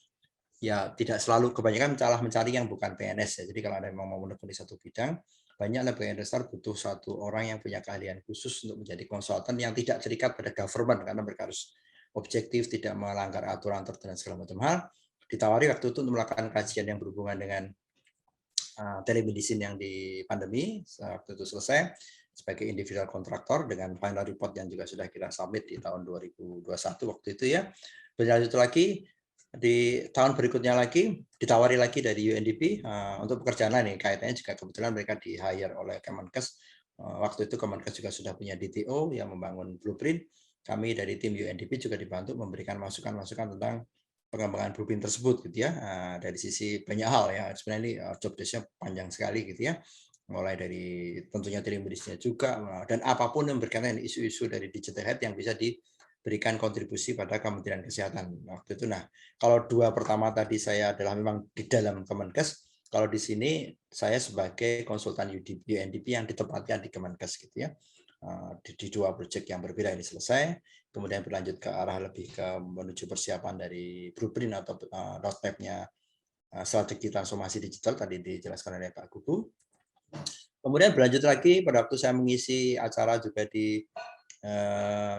ya tidak selalu, kebanyakan mencari yang bukan PNS ya. Jadi kalau ada yang mau menekuni satu bidang, banyak lembaga internasional butuh satu orang yang punya keahlian khusus untuk menjadi konsultan yang tidak terikat pada government karena mereka harus objektif, tidak melanggar aturan tertentu dan segala macam hal. Ditawari waktu itu untuk melakukan kajian yang berhubungan dengan telemedicine yang di pandemi. Waktu itu selesai sebagai individual kontraktor dengan final report yang juga sudah kita submit di tahun 2021 waktu itu ya. Berlanjut lagi di tahun berikutnya lagi ditawari lagi dari UNDP untuk pekerjaan lain. Kaitannya juga kebetulan mereka di hire oleh Kemenkes. Waktu itu Kemenkes juga sudah punya DTO yang membangun blueprint. Kami dari tim UNDP juga dibantu memberikan masukan-masukan tentang pengembangan blueprint tersebut gitu ya. Dari sisi banyak hal ya, sebenarnya ini job desk-nya panjang sekali gitu ya, mulai dari tentunya telemedicine juga dan apapun yang berkaitan dengan isu-isu dari digital health yang bisa diberikan kontribusi pada Kementerian Kesehatan waktu itu. Nah, kalau dua pertama tadi saya adalah memang di dalam Kemenkes, kalau di sini saya sebagai konsultan UNDP yang ditempatkan di Kemenkes gitu ya. Di dua proyek yang berbeda ini selesai, kemudian berlanjut ke arah lebih ke menuju persiapan dari blueprint atau roadmap-nya strategi transformasi digital tadi dijelaskan oleh Pak Gugu. Kemudian berlanjut lagi pada waktu saya mengisi acara juga di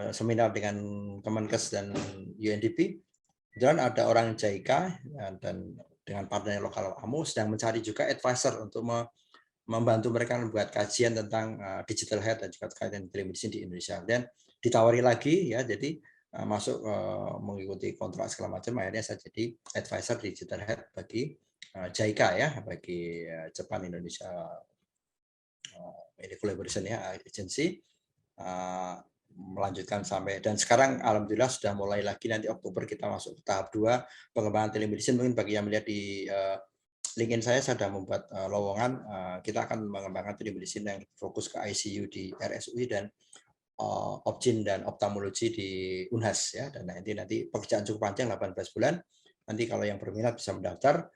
seminar dengan Kemenkes dan UNDP, kemudian ada orang JICA dan dengan partner lokal AMO sedang mencari juga advisor untuk membantu mereka membuat kajian tentang digital health dan juga kaitan telemedicine di Indonesia. Dan ditawari lagi ya, jadi masuk mengikuti kontrak segala macam. Akhirnya saya jadi advisor digital health bagi JICA ya, bagi Japan Indonesia ini collaboration ya, agency. Melanjutkan sampai dan sekarang alhamdulillah sudah mulai lagi, nanti Oktober kita masuk ke tahap 2 pengembangan telemedicine. Mungkin bagi yang melihat di LinkedIn saya sudah membuat lowongan, kita akan mengembangkan telemedicine yang fokus ke ICU di RSUI dan Opjin dan ophthalmologi di Unhas ya. Dan nanti pekerjaan cukup panjang 18 bulan. Nanti kalau yang berminat bisa mendaftar.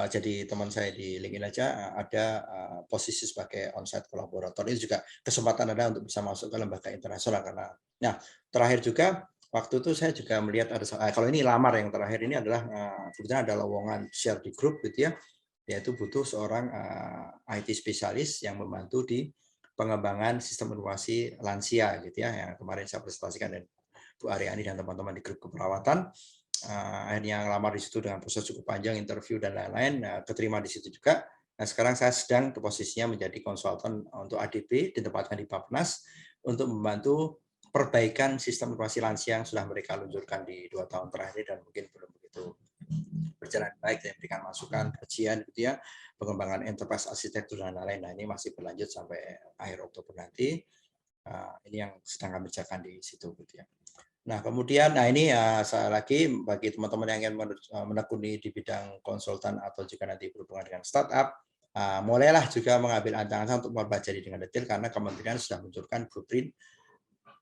Jadi teman saya di LinkedIn aja ada posisi sebagai onsite kolaborator. Ini juga kesempatan Anda untuk bisa masuk ke lembaga internasional karena. Nah, terakhir juga waktu itu saya juga melihat ada, kalau ini lamar yang terakhir ini adalah kebetulan ada lowongan share di grup gitu ya, yaitu butuh seorang IT spesialis yang membantu di pengembangan sistem informasi lansia gitu ya, yang kemarin saya presentasikan dan Bu Aryani dan teman-teman di grup keperawatan. Akhirnya ngelamar di situ dengan proses cukup panjang, interview dan lain-lain, keterima di situ juga. Nah, sekarang saya sedang posisinya menjadi konsultan untuk ADP, ditempatkan di Bappenas untuk membantu perbaikan sistem informasi lansia yang sudah mereka luncurkan di 2 tahun terakhir dan mungkin belum begitu berjalan baik, dan memberikan masukan, kajian gitu ya, pengembangan enterprise arsitektur dan lain-lain. Nah, ini masih berlanjut sampai akhir Oktober nanti. Ini yang sedang kami kerjakan di situ gitu ya. Nah, kemudian ini saya lagi bagi teman-teman yang ingin menekuni di bidang konsultan atau juga nanti berhubungan dengan startup, mulailah juga mengambil angan-angan untuk mempelajari dengan detail karena Kementerian sudah meluncurkan blueprint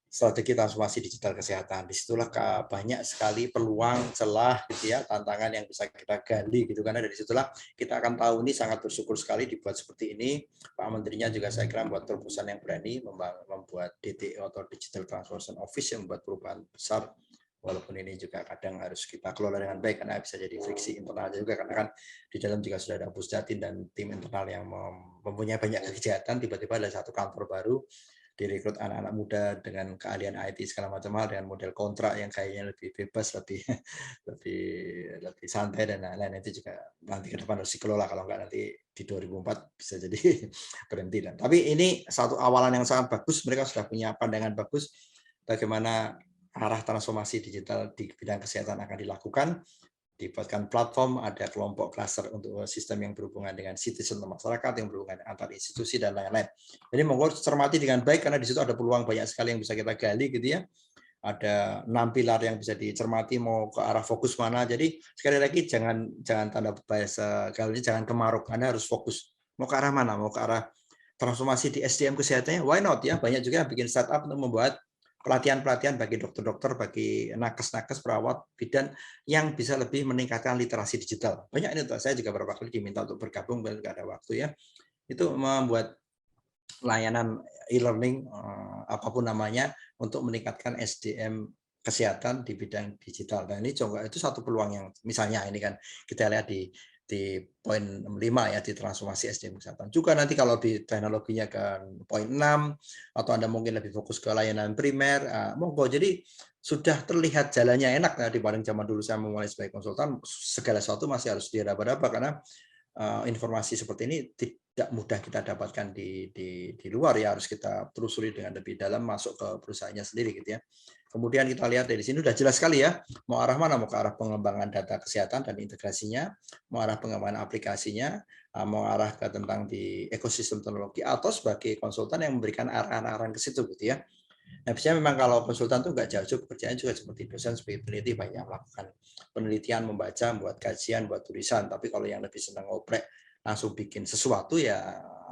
strategi transformasi digital kesehatan. Disitulah banyak sekali peluang, celah, gitu ya, tantangan yang bisa kita gali gitu. Karena dari situlah kita akan tahu, ini sangat bersyukur sekali dibuat seperti ini. Pak Menterinya juga saya kira membuat terobosan yang berani, membuat DTO atau Digital Transformation Office yang membuat perubahan besar. Walaupun ini juga kadang harus kita kelola dengan baik karena bisa jadi friksi internal juga, karena kan di dalam juga sudah ada Pusdatin dan tim internal yang mempunyai banyak kegiatan. Tiba-tiba ada satu kantor baru, direkrut anak-anak muda dengan keahlian IT segala macam hal dengan model kontrak yang kayaknya lebih bebas, lebih santai dan lain-lain. Itu juga nanti ke depan harus dikelola, kalau enggak nanti di 2004 bisa jadi berhenti. Tapi ini satu awalan yang sangat bagus, mereka sudah punya pandangan bagus bagaimana arah transformasi digital di bidang kesehatan akan dilakukan. Dibuatkan platform, ada kelompok cluster untuk sistem yang berhubungan dengan citizen masyarakat, yang berhubungan antar institusi dan lain-lain. Jadi monggo cermati dengan baik karena di situ ada peluang banyak sekali yang bisa kita gali gitu ya. Ada 6 pilar yang bisa dicermati mau ke arah fokus mana. Jadi sekali lagi jangan tanda bahasa gaulnya jangan kemaruk. Anda harus fokus mau ke arah mana, mau ke arah transformasi di SDM kesehatannya. Why not ya? Banyak juga yang bikin startup untuk membuat pelatihan-pelatihan bagi dokter-dokter, bagi nakes-nakes, perawat, bidan yang bisa lebih meningkatkan literasi digital. Banyak ini, saya juga beberapa kali diminta untuk bergabung, nggak ada waktu ya. Itu membuat layanan e-learning apapun namanya untuk meningkatkan SDM kesehatan di bidang digital. Dan ini juga itu satu peluang yang misalnya ini kan kita lihat di poin 5 ya, di transformasi SDM kesehatan. Juga nanti kalau di teknologinya ke poin 6 atau Anda mungkin lebih fokus ke layanan primer, monggo. Jadi sudah terlihat jalannya enak ya, dibanding zaman dulu saya memulai sebagai konsultan, segala sesuatu masih harus diraba-raba karena informasi seperti ini tidak mudah kita dapatkan di luar ya, harus kita telusuri dengan lebih dalam, masuk ke perusahaannya sendiri gitu ya. Kemudian kita lihat dari sini sudah jelas sekali ya, mau arah mana, mau ke arah pengembangan data kesehatan dan integrasinya, mau arah pengembangan aplikasinya, mau arah ke tentang di ekosistem teknologi, atau sebagai konsultan yang memberikan arahan-arahan ke situ gitu ya. Nah, biasanya memang kalau konsultan tuh nggak jauh-jauh, pekerjaan juga seperti dosen, sebagai peneliti, banyak melakukan penelitian, membaca, membuat kajian, buat tulisan. Tapi kalau yang lebih senang ngoprek, langsung bikin sesuatu ya,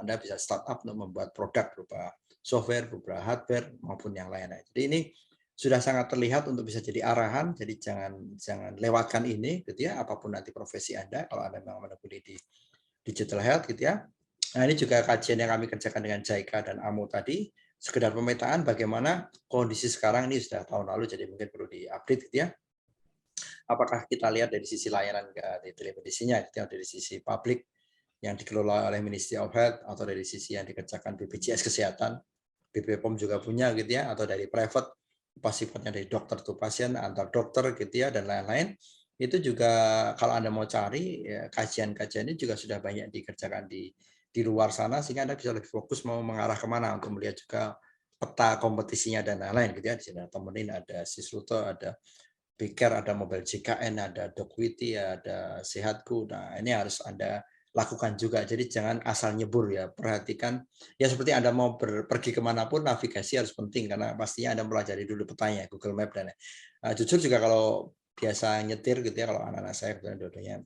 Anda bisa startup untuk membuat produk berupa software, berupa hardware, maupun yang lain-lain. Jadi ini sudah sangat terlihat untuk bisa jadi arahan, jadi jangan lewatkan ini gitu ya, apapun nanti profesi Anda, kalau Anda memang menekuni di digital health gitu ya. Nah, ini juga kajian yang kami kerjakan dengan JICA dan AMO tadi, sekedar pemetaan bagaimana kondisi sekarang, ini sudah tahun lalu, jadi mungkin perlu diupdate gitu ya. Apakah kita lihat dari sisi layanan di telemedisinya, gitu ya, dari sisi publik yang dikelola oleh Ministry of Health, atau dari sisi yang dikerjakan BPJS Kesehatan, BPOM juga punya gitu ya, atau dari private, pas sifatnya dari dokter to pasien, antar dokter gitu ya, dan lain-lain. Itu juga kalau Anda mau cari ya, kajian-kajian ini juga sudah banyak dikerjakan di luar sana, sehingga Anda bisa lebih fokus mau mengarah kemana untuk melihat juga peta kompetisinya dan lain-lain gitu ya. Di sini ada temenin, ada Sisruto, ada Piker, ada Mobile JKN, ada Dokwiti, ada Sehatku. Nah, ini harus Anda lakukan juga. Jadi jangan asal nyebur ya. Perhatikan ya, seperti Anda mau pergi kemanapun, navigasi harus penting karena pastinya Anda pelajari dulu petanya, Google Map dan jujur juga kalau biasa nyetir gitu ya, kalau anak-anak saya kebetulan dua-duanya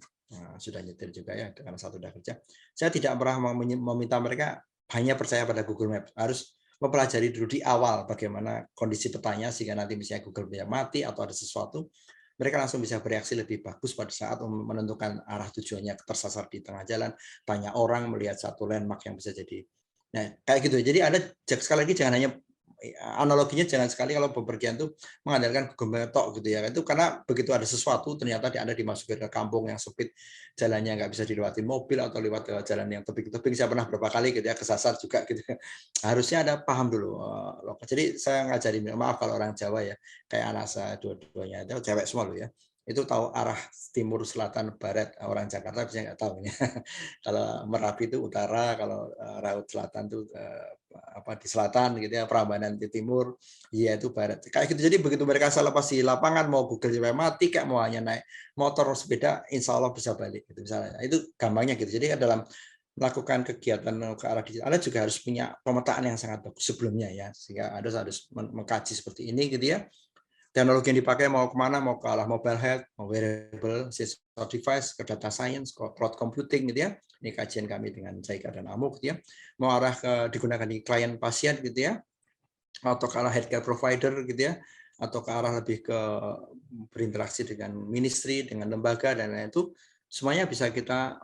sudah nyetir juga ya, karena satu udah kerja. Saya tidak pernah meminta mereka hanya percaya pada Google Map. Harus mempelajari dulu di awal bagaimana kondisi petanya, sehingga nanti misalnya Google Map mati atau ada sesuatu, mereka langsung bisa bereaksi lebih bagus pada saat menentukan arah tujuannya, tersasar di tengah jalan, banyak orang melihat satu landmark yang bisa jadi. Nah, kayak gitu. Jadi Anda sekali lagi jangan hanya analoginya, jangan sekali kalau bepergian tuh mengandalkan Google Map gitu ya. Itu karena begitu ada sesuatu ternyata Anda dimasukin ke kampung yang sempit, jalannya nggak bisa dilewatin mobil atau lewat jalan yang tebing-tebing. Saya pernah berapa kali gitu ya, kesasar juga gitu. Harusnya ada paham dulu. Jadi saya ngajarin, maaf kalau orang Jawa ya, kayak anak saya dua-duanya itu cewek semua loh ya. Itu tahu arah timur, selatan, barat. Orang Jakarta bisa nggak tahu ya. Kalau Merapi itu utara, kalau Raut Selatan itu di selatan gitu ya, Prambanan di timur, iya itu barat. Kayak gitu. Jadi begitu mereka lepas di lapangan, mau Google sampai mati, kayak mau hanya naik motor sepeda, insya Allah bisa balik gitu misalnya. Itu gampangnya gitu. Jadi dalam melakukan kegiatan ke arah digital, Anda juga harus punya pemetaan yang sangat bagus sebelumnya ya, sehingga Anda harus mengkaji seperti ini gitu ya. Teknologi yang dipakai mau kemana, mau ke arah mobile health, mau wearable, sensor device, ke data science, ke cloud computing gitu ya. Ini kajian kami dengan JICA dan AMO gitu ya. Mau arah digunakan di klien pasien gitu ya, atau ke arah healthcare provider gitu ya, atau ke arah lebih ke berinteraksi dengan ministry, dengan lembaga dan lain-lain, itu semuanya bisa kita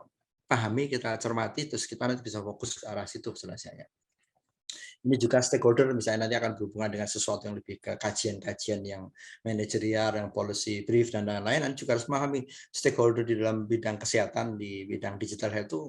pahami, kita cermati, terus kita nanti bisa fokus ke arah situ selesainya. Ini juga stakeholder misalnya nanti akan berhubungan dengan sesuatu yang lebih ke kajian-kajian yang manajerial, yang policy brief dan lain-lain. Anda juga harus memahami stakeholder di dalam bidang kesehatan, di bidang digital health itu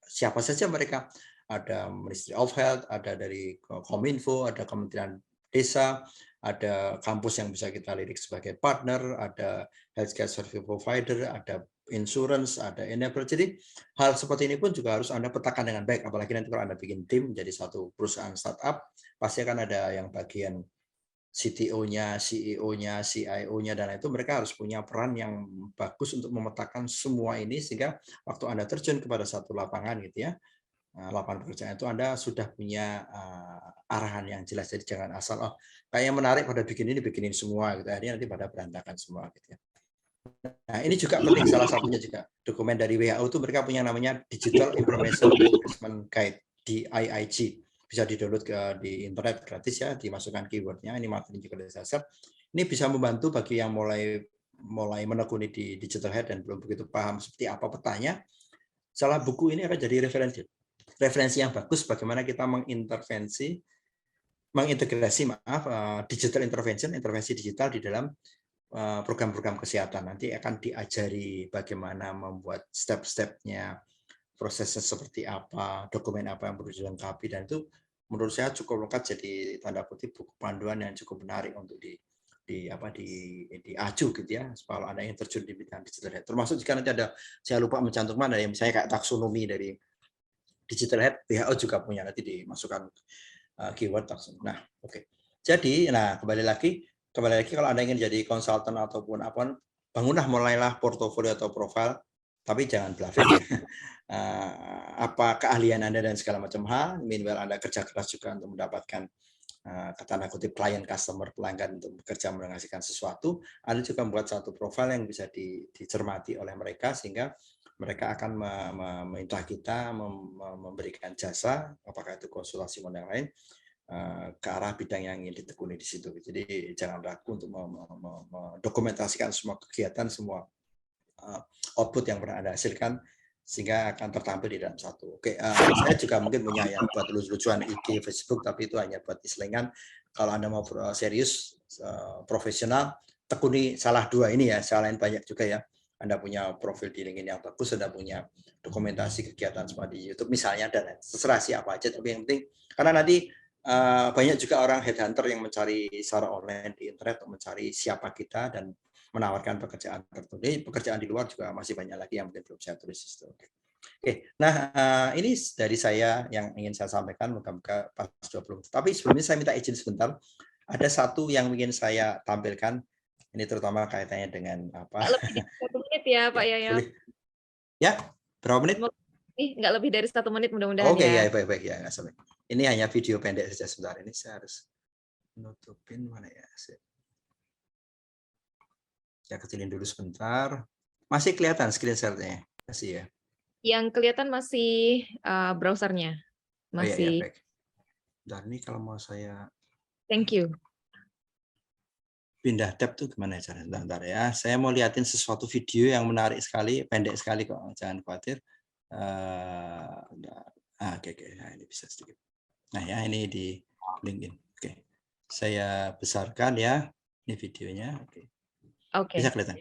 siapa saja mereka. Ada Ministry of Health, ada dari Kominfo, ada Kementerian Desa, ada kampus yang bisa kita lirik sebagai partner, ada healthcare service provider, ada insurance, ada enabler. Jadi hal seperti ini pun juga harus Anda petakan dengan baik, apalagi nanti kalau Anda bikin tim jadi satu perusahaan startup, pasti akan ada yang bagian CTO-nya, CEO-nya, CIO-nya, dan itu mereka harus punya peran yang bagus untuk memetakan semua ini, sehingga waktu Anda terjun kepada satu lapangan gitu ya, lapangan pekerjaan itu Anda sudah punya arahan yang jelas. Jadi jangan asal kayaknya menarik pada bikinin semua gitu, akhirnya nanti pada berantakan semua gitu ya. Nah, ini juga penting, salah satunya juga dokumen dari WHO itu mereka punya namanya Digital Information Management Guide, DIIG. Bisa di-download di internet gratis ya, dimasukkan keywordnya, ini materi juga dasar. Ini bisa membantu bagi yang mulai menekuni di digital health dan belum begitu paham seperti apa petanya. Salah buku ini akan jadi referensi. referensi yang bagus bagaimana kita mengintegrasi digital intervensi digital di dalam program-program kesehatan. Nanti akan diajari bagaimana membuat step-stepnya, prosesnya seperti apa, dokumen apa yang perlu dilengkapi, dan itu menurut saya cukup lengkap, jadi tanda kutip buku panduan yang cukup menarik untuk diaju gitu ya, kalau Anda yang terjun di bidang digital health. Termasuk jika nanti ada, saya lupa mencantumkan, ada yang misalnya kayak taksonomi dari digital health, WHO juga punya, nanti dimasukkan keyword taksonomi. Nah, oke. Jadi, kembali lagi kalau Anda ingin jadi konsultan ataupun apa, bangunlah, mulailah portofolio atau profil, tapi jangan bluffing ya. Apa keahlian Anda dan segala macam hal, minimal Anda kerja keras juga untuk mendapatkan tanda kutip klien, customer, pelanggan untuk bekerja menghasilkan sesuatu. Anda juga membuat satu profil yang bisa dicermati oleh mereka, sehingga mereka akan meminta kita memberikan jasa, apakah itu konsultasi model lain, ke arah bidang yang ingin ditekuni di situ. Jadi jangan ragu untuk mendokumentasikan semua kegiatan, semua output yang pernah Anda hasilkan, sehingga akan tertampil di dalam satu. Oke, saya juga mungkin punya yang buat lucu-lucuan IG, Facebook, tapi itu hanya buat selingan. Kalau Anda mau serius, profesional, tekuni salah dua ini ya, selain banyak juga ya. Anda punya profil di LinkedIn yang bagus, Anda punya dokumentasi kegiatan semua di YouTube misalnya, dan terserah siapa aja, tapi yang penting, karena nanti banyak juga orang headhunter yang mencari secara online di internet untuk mencari siapa kita dan menawarkan pekerjaan tertentu. Jadi pekerjaan di luar juga masih banyak lagi yang mungkin belum saya tulis itu. Oke. Nah, ini dari saya yang ingin saya sampaikan, moga-moga pas 20. Tapi sebelumnya saya minta izin sebentar. Ada satu yang ingin saya tampilkan. Ini terutama kaitannya dengan apa? Lebih dari 1 menit ya, Pak Yayo. Boleh. Ya, berapa menit? Nggak lebih dari 1 menit mudah-mudahan Oke, ya. ya, baik ya, nggak sampai. Ini hanya video pendek saja sebentar. Ini saya harus nutupin mana ya? Saya kecilin dulu sebentar. Masih kelihatan screen share-nya? Masih ya? Yang kelihatan masih browsernya. Masih. Oh, iya, baik. Dan ini kalau mau saya thank you. Pindah tab tuh gimana cara? Bentar ya. Saya mau liatin sesuatu video yang menarik sekali, pendek sekali kok, jangan khawatir. Oke. Nah, ini bisa sedikit. Nah ya, ini di LinkedIn. Oke. Saya besarkan ya. Ini videonya. Oke. Bisa kelihatan.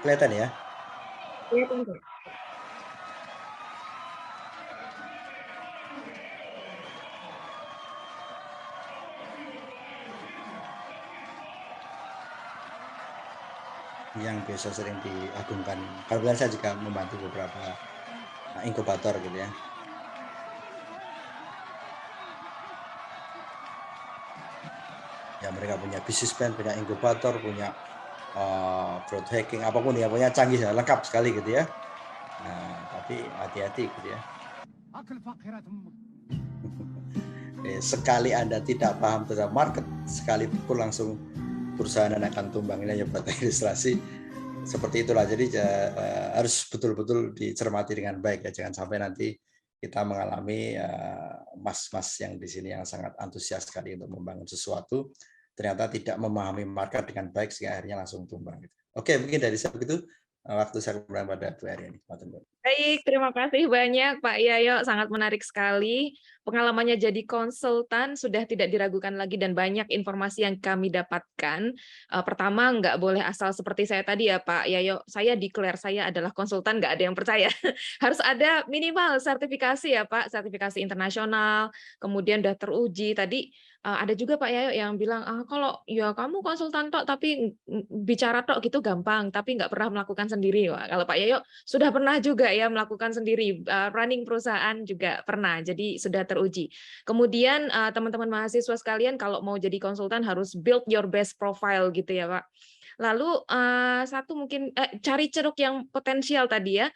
Kelihatan ya? Kelihatan. Yang biasa sering diagungkan. Kebetulan saya juga membantu beberapa inkubator gitu ya. Ya, mereka punya bisnis plan, punya inkubator, punya growth hacking, apapun ya, punya canggih, lengkap sekali gitu ya. Nah, tapi hati-hati gitu ya. Sekali Anda tidak paham tentang market, sekali pukul langsung perusahaan Anda akan tumbang. Ini hanya buat ilustrasi seperti itulah. Jadi harus betul-betul dicermati dengan baik ya, jangan sampai nanti kita mengalami mas-mas yang di sini yang sangat antusias sekali untuk membangun sesuatu, ternyata tidak memahami market dengan baik sehingga akhirnya langsung tumbang. Oke, mungkin dari saya begitu. Waktu saya kembali pada Bu Aryani. Baik, terima kasih banyak Pak Yayo, sangat menarik sekali. Pengalamannya jadi konsultan sudah tidak diragukan lagi dan banyak informasi yang kami dapatkan. Pertama, nggak boleh asal seperti saya tadi ya Pak Yayo, saya declare saya adalah konsultan, nggak ada yang percaya. Harus ada minimal sertifikasi ya Pak, sertifikasi internasional, kemudian sudah teruji. Tadi ada juga Pak Yayo yang bilang, kalau ya kamu konsultan tok tapi bicara tok gitu gampang, tapi nggak pernah melakukan sendiri. Wah, kalau Pak Yayo sudah pernah juga ya melakukan sendiri, running perusahaan juga pernah, jadi sudah teruji. Kemudian teman-teman mahasiswa sekalian kalau mau jadi konsultan harus build your best profile gitu ya Pak. Lalu satu mungkin cari ceruk yang potensial tadi ya,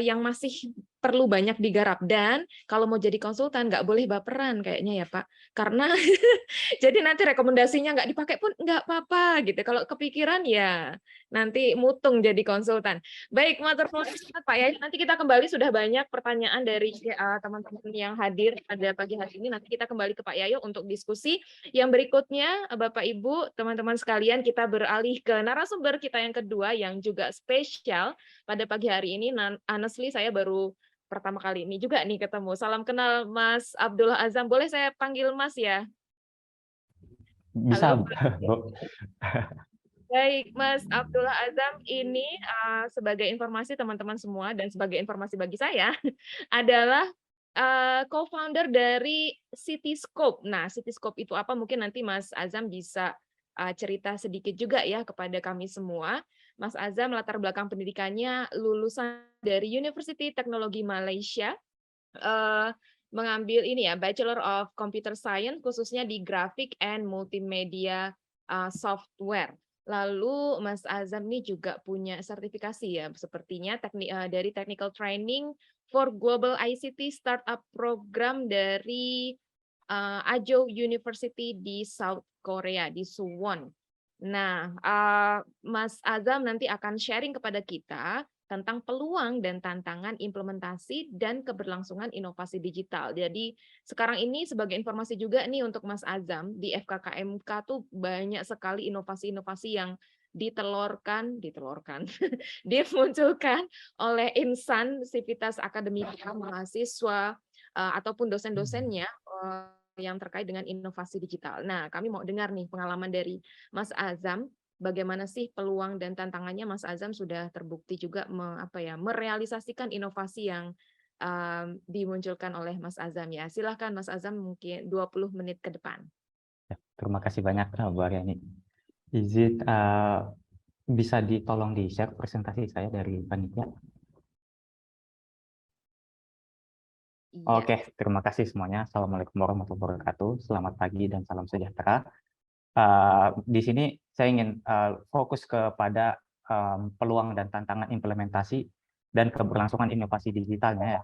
yang masih perlu banyak digarap, dan kalau mau jadi konsultan nggak boleh baperan kayaknya ya Pak, karena jadi nanti rekomendasinya nggak dipakai pun nggak apa-apa gitu. Kalau kepikiran ya nanti mutung jadi konsultan. Baik, matur nuwun Pak ya. Nanti kita kembali, sudah banyak pertanyaan dari teman-teman yang hadir pada pagi hari ini. Nanti kita kembali ke Pak Yayo untuk diskusi. Yang berikutnya, Bapak Ibu, teman-teman sekalian, kita beralih ke narasumber kita yang kedua yang juga spesial pada pagi hari ini. Honestly, saya baru pertama kali ini juga nih ketemu. Salam kenal Mas Abdullah Azam. Boleh saya panggil Mas ya? Bisa, Halo. Bu. Baik, Mas Abdullah Azam, ini sebagai informasi teman-teman semua dan sebagai informasi bagi saya adalah co-founder dari Cityscope. Nah, Cityscope itu apa? Mungkin nanti Mas Azam bisa cerita sedikit juga ya kepada kami semua. Mas Azam latar belakang pendidikannya lulusan dari University Teknologi Malaysia, mengambil ini ya, Bachelor of Computer Science khususnya di Graphic and Multimedia Software. Lalu Mas Azam ini juga punya sertifikasi ya, sepertinya dari Technical Training for Global ICT Startup Program dari Ajo University di South Korea, di Suwon. Nah, Mas Azam nanti akan sharing kepada kita tentang peluang dan tantangan implementasi dan keberlangsungan inovasi digital. Jadi sekarang ini sebagai informasi juga nih untuk Mas Azam, di FKKMK tuh banyak sekali inovasi-inovasi yang dimunculkan oleh insan sivitas akademika, mahasiswa, ataupun dosen-dosennya yang terkait dengan inovasi digital. Nah, kami mau dengar nih pengalaman dari Mas Azam, bagaimana sih peluang dan tantangannya. Mas Azam sudah terbukti juga merealisasikan inovasi yang dimunculkan oleh Mas Azam ya. Silahkan Mas Azam, mungkin 20 menit ke depan. Ya, terima kasih banyak Bu Aryani. Izin bisa ditolong di-share presentasi saya dari panitia? Iya. Oke, terima kasih semuanya. Assalamualaikum warahmatullahi wabarakatuh. Selamat pagi dan salam sejahtera. Di sini saya ingin fokus kepada peluang dan tantangan implementasi dan keberlangsungan inovasi digitalnya ya.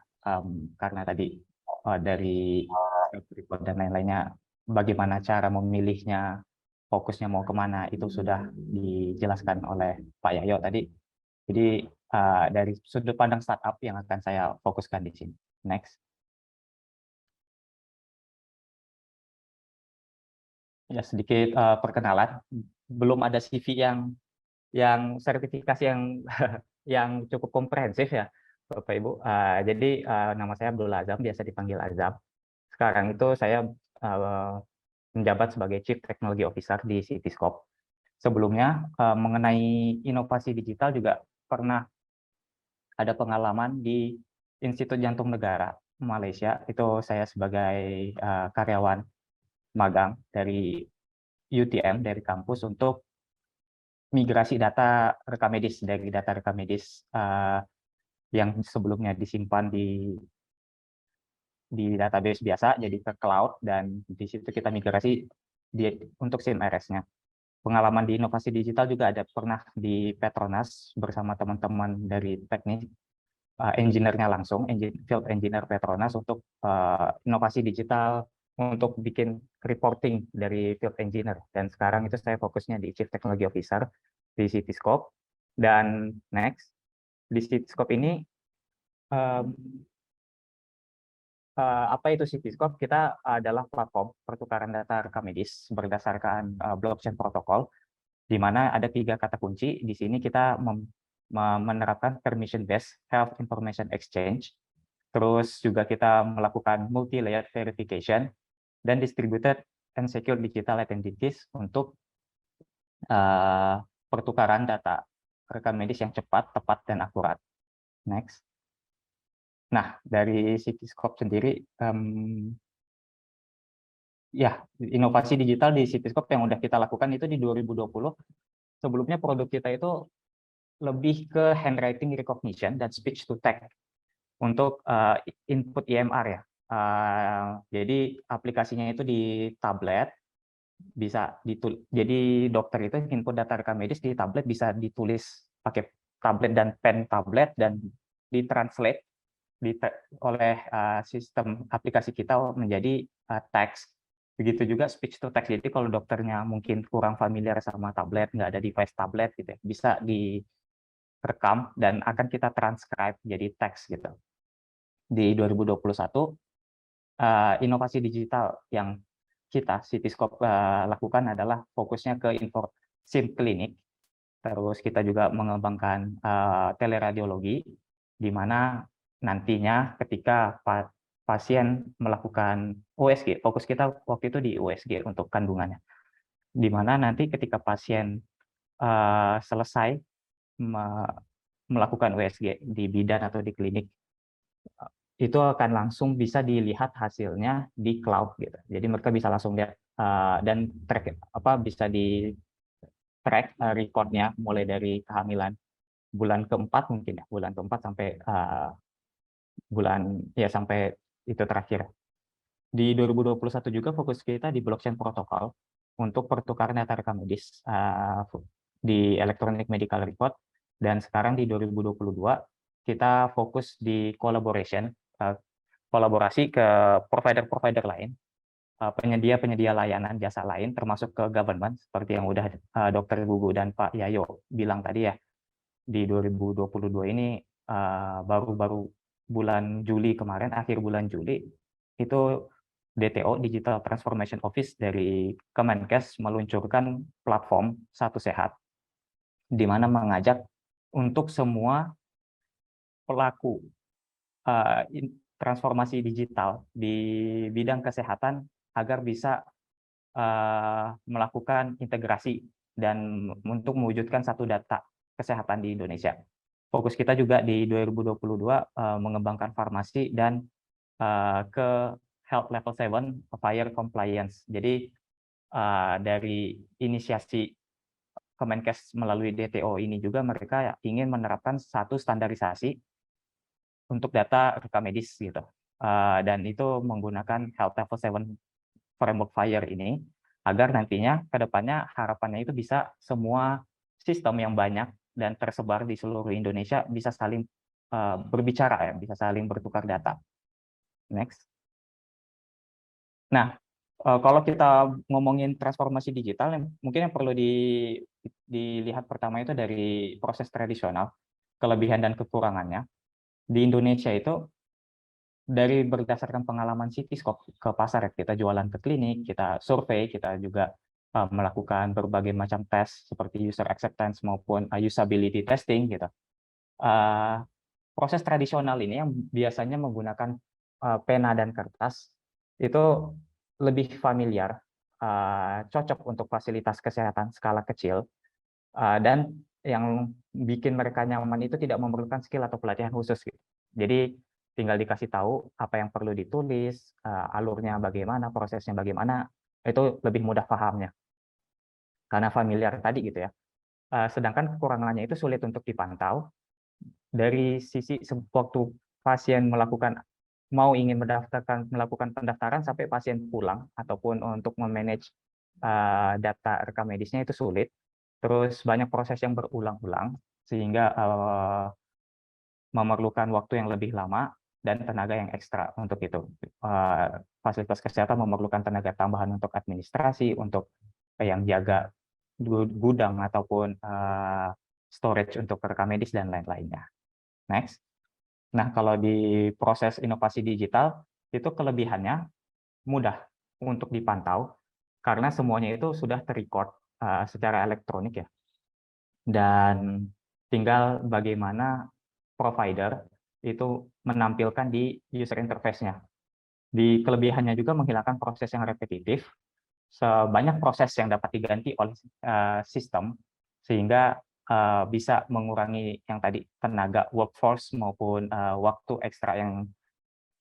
Karena tadi dari report dan lain-lainnya, bagaimana cara memilihnya, fokusnya mau kemana, itu sudah dijelaskan oleh Pak Yahyo tadi. Jadi dari sudut pandang startup yang akan saya fokuskan di sini. Next. Ya, sedikit perkenalan. Belum ada CV yang sertifikasi yang cukup komprehensif ya, Bapak Ibu. Jadi nama saya Abdullah Azam, biasa dipanggil Azam. Sekarang itu saya menjabat sebagai Chief Technology Officer di Cityscope. Sebelumnya mengenai inovasi digital juga pernah ada pengalaman di Institut Jantung Negara Malaysia. Itu saya sebagai karyawan magang dari UTM, dari kampus, untuk migrasi data rekam medis, dari data rekam medis yang sebelumnya disimpan di database biasa jadi ke cloud, dan di situ kita migrasi untuk SIM-RS-nya. Pengalaman di inovasi digital juga ada pernah di Petronas bersama teman-teman dari teknik engineer-nya langsung, field engineer Petronas, untuk inovasi digital, untuk bikin reporting dari field engineer. Dan sekarang itu saya fokusnya di Chief Technology Officer di Cityscope. Dan next, di Cityscope ini, apa itu Cityscope? Kita adalah platform pertukaran data rekam medis berdasarkan blockchain protokol, di mana ada 3 kata kunci. Di sini kita menerapkan permission-based health information exchange. Terus juga kita melakukan multi-layer verification dan distributed and secure digital identities untuk pertukaran data rekam medis yang cepat, tepat, dan akurat. Next. Nah, dari Cityscope sendiri, ya, inovasi digital di Cityscope yang udah kita lakukan itu di 2020. Sebelumnya produk kita itu lebih ke handwriting recognition dan speech to text untuk input EMR ya. Jadi aplikasinya itu di tablet, bisa jadi dokter itu input data rekam medis di tablet bisa ditulis pakai tablet dan pen tablet, dan ditranslate oleh sistem aplikasi kita menjadi teks. Begitu juga speech to text. Jadi kalau dokternya mungkin kurang familiar sama tablet, nggak ada device tablet gitu ya, bisa direkam dan akan kita transcribe jadi teks gitu. Di 2021 inovasi digital yang kita Cityscope lakukan adalah fokusnya ke SIM klinik. Terus kita juga mengembangkan teleradiologi, di mana nantinya ketika pasien melakukan USG, fokus kita waktu itu di USG untuk kandungannya, di mana nanti ketika pasien selesai melakukan USG di bidan atau di klinik, itu akan langsung bisa dilihat hasilnya di cloud gitu. Jadi mereka bisa langsung lihat dan track bisa di track recordnya mulai dari kehamilan bulan keempat mungkin ya, bulan keempat sampai sampai itu terakhir. Di 2021 juga fokus kita di blockchain protokol untuk pertukaran data rekam medis di electronic medical record, dan sekarang di 2022 kita fokus di kolaborasi ke provider-provider lain, penyedia-penyedia layanan jasa lain, termasuk ke government, seperti yang udah Dr. Gugu dan Pak Yayo bilang tadi ya. Di 2022 ini baru-baru bulan Juli kemarin, akhir bulan Juli, itu DTO, Digital Transformation Office dari Kemenkes meluncurkan platform Satu Sehat, di mana mengajak untuk semua pelaku transformasi digital di bidang kesehatan agar bisa melakukan integrasi dan untuk mewujudkan satu data kesehatan di Indonesia. Fokus kita juga di 2022 mengembangkan farmasi dan ke Health Level 7 Fire Compliance. Jadi dari inisiasi Kemenkes melalui DTO ini juga mereka ingin menerapkan satu standarisasi untuk data rekam medis gitu. Dan itu menggunakan Health Level 7 Framework Fire ini agar nantinya ke depannya harapannya itu bisa semua sistem yang banyak dan tersebar di seluruh Indonesia bisa saling berbicara ya, bisa saling bertukar data. Next. Nah, kalau kita ngomongin transformasi digital, mungkin yang perlu dilihat pertama itu dari proses tradisional, kelebihan dan kekurangannya. Di Indonesia itu, dari berdasarkan pengalaman Cityscope ke pasar, kita jualan ke klinik, kita survei, kita juga melakukan berbagai macam tes seperti user acceptance maupun usability testing gitu. Proses tradisional ini yang biasanya menggunakan pena dan kertas itu lebih familiar, cocok untuk fasilitas kesehatan skala kecil, dan yang bikin mereka nyaman itu tidak memerlukan skill atau pelatihan khusus gitu. Jadi tinggal dikasih tahu apa yang perlu ditulis, alurnya bagaimana, prosesnya bagaimana, itu lebih mudah pahamnya karena familiar tadi gitu ya. Sedangkan kekurangannya itu sulit untuk dipantau. Dari sisi waktu pasien mau ingin melakukan pendaftaran sampai pasien pulang ataupun untuk memanage data rekam medisnya itu sulit. Terus banyak proses yang berulang-ulang sehingga memerlukan waktu yang lebih lama dan tenaga yang ekstra untuk itu. Fasilitas kesehatan memerlukan tenaga tambahan untuk administrasi, untuk yang jaga gudang ataupun storage untuk rekam medis dan lain-lainnya. Next. Nah, kalau di proses inovasi digital, itu kelebihannya mudah untuk dipantau, karena semuanya itu sudah ter-record secara elektronik ya. Dan tinggal bagaimana provider itu menampilkan di user interface-nya. Di kelebihannya juga menghilangkan proses yang repetitif, sebanyak proses yang dapat diganti oleh sistem, sehingga bisa mengurangi yang tadi tenaga workforce maupun waktu ekstra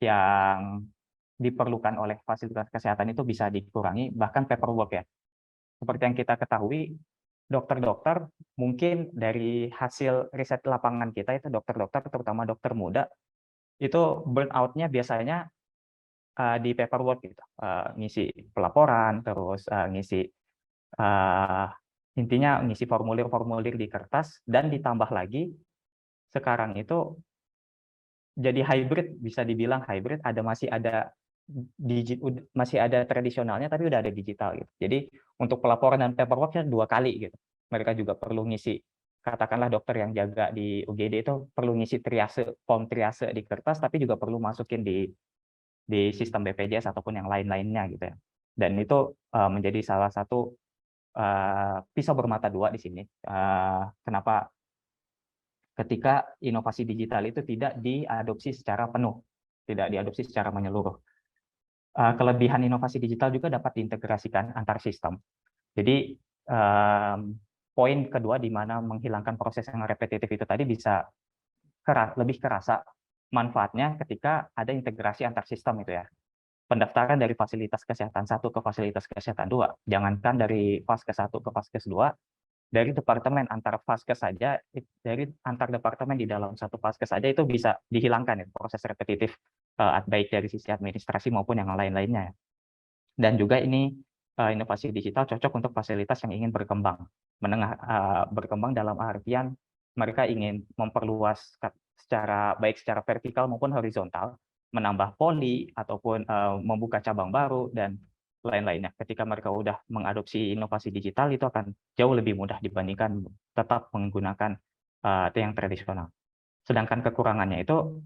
yang diperlukan oleh fasilitas kesehatan itu bisa dikurangi, bahkan paperwork ya. Seperti yang kita ketahui, dokter-dokter mungkin dari hasil riset lapangan kita itu dokter-dokter, terutama dokter muda, itu burnout-nya biasanya di paperwork gitu, ngisi pelaporan, terus intinya ngisi formulir-formulir di kertas, dan ditambah lagi sekarang itu jadi hybrid, bisa dibilang hybrid, masih ada masih ada tradisionalnya tapi udah ada digital gitu. Jadi untuk pelaporan dan paperworknya 2 kali gitu. Mereka juga perlu ngisi, katakanlah dokter yang jaga di UGD itu perlu ngisi form triase di kertas, tapi juga perlu masukin di sistem BPJS ataupun yang lain-lainnya gitu ya. Dan itu menjadi salah satu pisau bermata dua di sini. Kenapa ketika inovasi digital itu tidak diadopsi secara penuh, tidak diadopsi secara menyeluruh. Kelebihan inovasi digital juga dapat diintegrasikan antar sistem. Jadi poin kedua di mana menghilangkan proses yang repetitif itu tadi bisa lebih kerasa manfaatnya ketika ada integrasi antar sistem itu ya. Pendaftaran dari fasilitas kesehatan 1 ke fasilitas kesehatan 2, jangankan dari Vaskes 1 ke Vaskes 2, dari departemen antar Vaskes saja, dari antar departemen di dalam satu Vaskes saja itu bisa dihilangkan ya, proses repetitif, baik dari sisi administrasi maupun yang lain-lainnya. Dan juga ini inovasi digital cocok untuk fasilitas yang ingin berkembang, berkembang dalam artian mereka ingin memperluas baik secara vertikal maupun horizontal, menambah poli ataupun membuka cabang baru dan lain-lainnya. Ketika mereka udah mengadopsi inovasi digital itu akan jauh lebih mudah dibandingkan tetap menggunakan yang tradisional. Sedangkan kekurangannya itu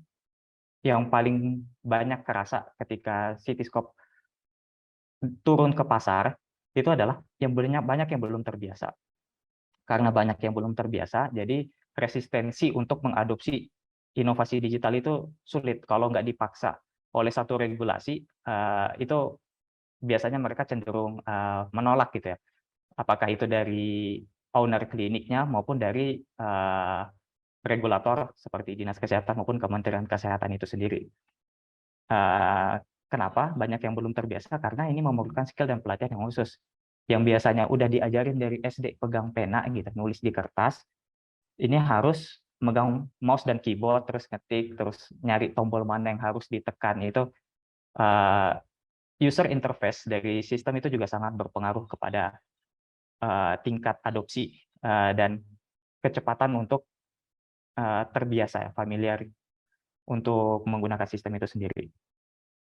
yang paling banyak kerasa ketika Cityscope turun ke pasar itu adalah yang banyak yang belum terbiasa. Karena banyak yang belum terbiasa, jadi resistensi untuk mengadopsi inovasi digital itu sulit kalau nggak dipaksa oleh satu regulasi. Itu biasanya mereka cenderung menolak gitu ya. Apakah itu dari owner kliniknya maupun dari regulator seperti Dinas Kesehatan maupun Kementerian Kesehatan itu sendiri. Kenapa banyak yang belum terbiasa? Karena ini memerlukan skill dan pelatihan yang khusus. Yang biasanya udah diajarin dari SD pegang pena gitu, nulis di kertas, ini harus megang mouse dan keyboard, terus ngetik, terus nyari tombol mana yang harus ditekan. Itu user interface dari sistem itu juga sangat berpengaruh kepada tingkat adopsi dan kecepatan untuk terbiasa, familiar untuk menggunakan sistem itu sendiri.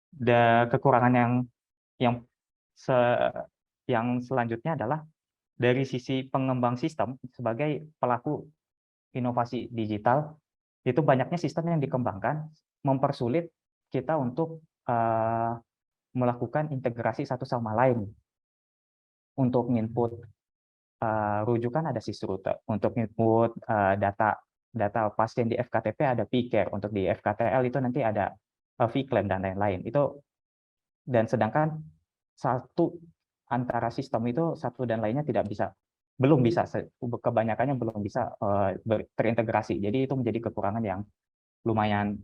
Dan kekurangan yang selanjutnya adalah dari sisi pengembang sistem sebagai pelaku inovasi digital, itu banyaknya sistem yang dikembangkan mempersulit kita untuk melakukan integrasi satu sama lain. Untuk input rujukan ada Sysrute, untuk input data pasien di FKTP ada Pcare, untuk di FKTL itu nanti ada Vclaim dan lain-lain. Itu dan sedangkan antara sistem itu satu dan lainnya belum bisa, kebanyakannya belum bisa terintegrasi. Jadi itu menjadi kekurangan yang lumayan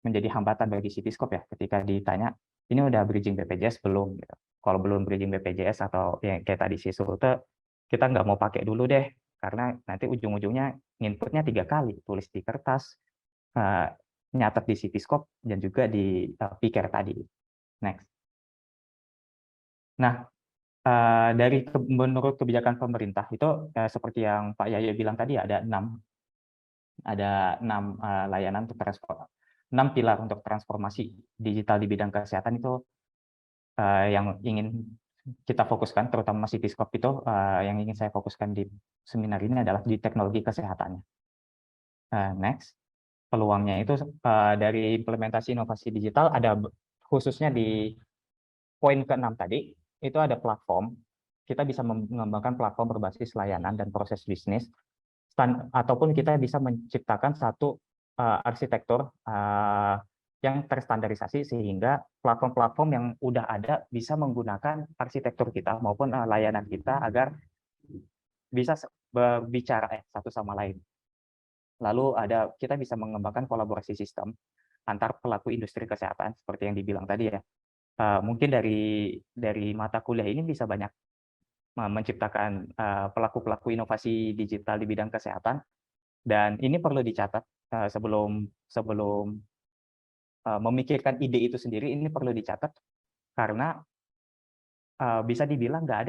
menjadi hambatan bagi Cityscope ya, ketika ditanya ini udah bridging BPJS belum gitu. Kalau belum bridging BPJS atau yang kayak tadi Sysrute, kita nggak mau pakai dulu deh, karena nanti ujung-ujungnya inputnya 3 kali, tulis di kertas, nyatet di Cityscope, dan juga di Pcare tadi. Next. Nah, menurut kebijakan pemerintah itu seperti yang Pak Yahya bilang tadi ada 6 layanan untuk 6 pilar untuk transformasi digital di bidang kesehatan itu yang ingin kita fokuskan, terutama Cityscope itu yang ingin saya fokuskan di seminar ini adalah di teknologi kesehatannya. Next, peluangnya itu dari implementasi inovasi digital ada khususnya di poin ke-6 tadi, itu ada platform. Kita bisa mengembangkan platform berbasis layanan dan proses bisnis, ataupun kita bisa menciptakan satu arsitektur yang terstandarisasi sehingga platform-platform yang udah ada bisa menggunakan arsitektur kita maupun layanan kita agar bisa berbicara satu sama lain. Lalu kita bisa mengembangkan kolaborasi sistem antar pelaku industri kesehatan seperti yang dibilang tadi ya. Mungkin dari mata kuliah ini bisa banyak menciptakan pelaku-pelaku inovasi digital di bidang kesehatan, dan ini perlu dicatat sebelum memikirkan ide itu sendiri, ini perlu dicatat karena bisa dibilang nggak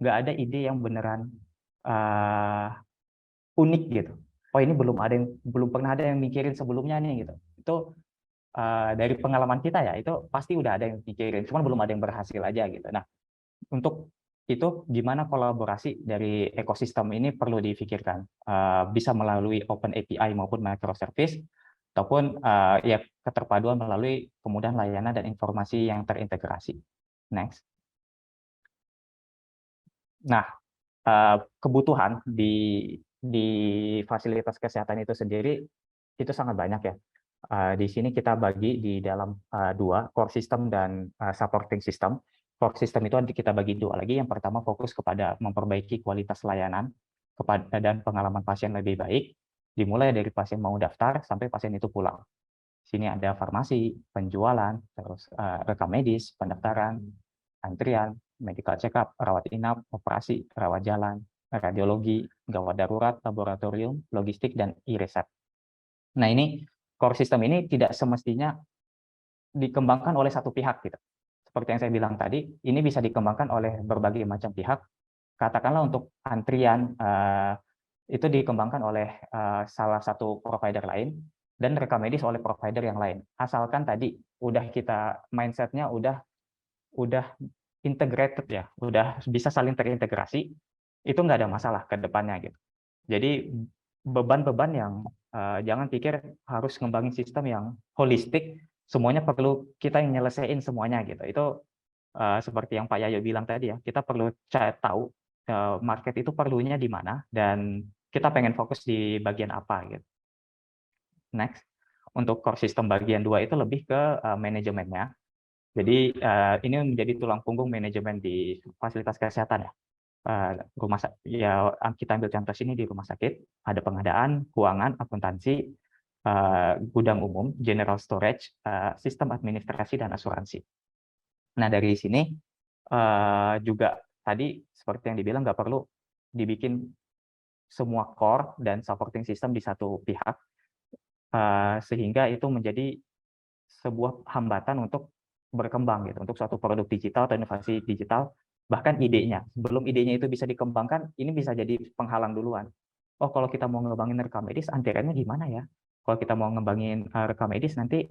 ada ide yang beneran unik gitu. Oh ini belum pernah ada yang mikirin sebelumnya nih gitu. Itu dari pengalaman kita ya, itu pasti udah ada yang pikirin, cuman belum ada yang berhasil aja gitu. Nah, untuk itu gimana kolaborasi dari ekosistem ini perlu difikirkan, bisa melalui Open API maupun microservice, ataupun ya keterpaduan melalui kemudahan layanan dan informasi yang terintegrasi. Next. Nah, kebutuhan di fasilitas kesehatan itu sendiri itu sangat banyak ya. Di sini kita bagi di dalam dua, core system dan supporting system. Core system itu kita bagi dua lagi. Yang pertama fokus kepada memperbaiki kualitas layanan dan pengalaman pasien lebih baik, dimulai dari pasien mau daftar sampai pasien itu pulang. Sini ada farmasi, penjualan, terus rekam medis, pendaftaran, antrian, medical check-up, rawat inap, operasi, rawat jalan, radiologi, gawat darurat, laboratorium, logistik, dan e-resep. Nah, ini core system ini tidak semestinya dikembangkan oleh satu pihak gitu. Seperti yang saya bilang tadi, ini bisa dikembangkan oleh berbagai macam pihak. Katakanlah untuk antrian itu dikembangkan oleh salah satu provider lain dan rekam medis oleh provider yang lain. Asalkan tadi udah kita mindsetnya udah integrated ya, udah bisa saling terintegrasi, itu nggak ada masalah ke depannya gitu. Jadi beban-beban yang jangan pikir harus ngembangin sistem yang holistik, semuanya perlu kita yang nyelesain semuanya gitu. Itu seperti yang Pak Yayo bilang tadi ya, kita perlu tahu market itu perlunya di mana dan kita pengen fokus di bagian apa gitu. Next, untuk core system bagian 2 itu lebih ke manajemennya. Jadi ini menjadi tulang punggung manajemen di fasilitas kesehatan ya. Kita ambil contoh sini di rumah sakit, ada pengadaan, keuangan, akuntansi, gudang umum, general storage, sistem administrasi dan asuransi. Nah, dari sini juga tadi seperti yang dibilang nggak perlu dibikin semua core dan supporting system di satu pihak, sehingga itu menjadi sebuah hambatan untuk berkembang gitu, untuk suatu produk digital atau inovasi digital. Bahkan idenya, sebelum idenya itu bisa dikembangkan, ini bisa jadi penghalang duluan. Oh, kalau kita mau ngembangin rekam medis, antriannya gimana ya? Kalau kita mau ngembangin rekam medis, nanti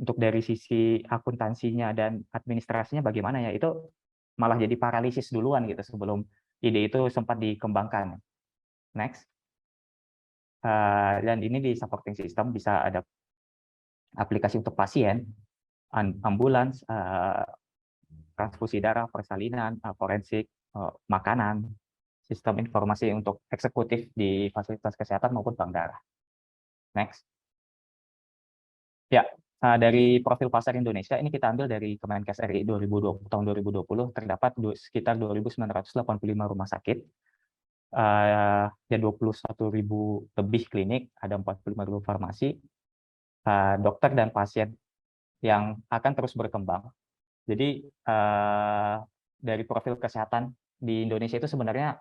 untuk dari sisi akuntansinya dan administrasinya bagaimana ya? Itu malah jadi paralisis duluan gitu sebelum ide itu sempat dikembangkan. Next. Dan ini di supporting system bisa ada aplikasi untuk pasien, ambulans, transfusi darah, persalinan, forensik, makanan, sistem informasi untuk eksekutif di fasilitas kesehatan maupun bank darah. Next. Ya, dari profil pasar Indonesia, ini kita ambil dari Kemenkes RI 2020, tahun 2020, terdapat sekitar 2.985 rumah sakit, dan 21.000 lebih klinik, ada 45.000 farmasi, dokter dan pasien yang akan terus berkembang. Jadi dari profil kesehatan di Indonesia itu sebenarnya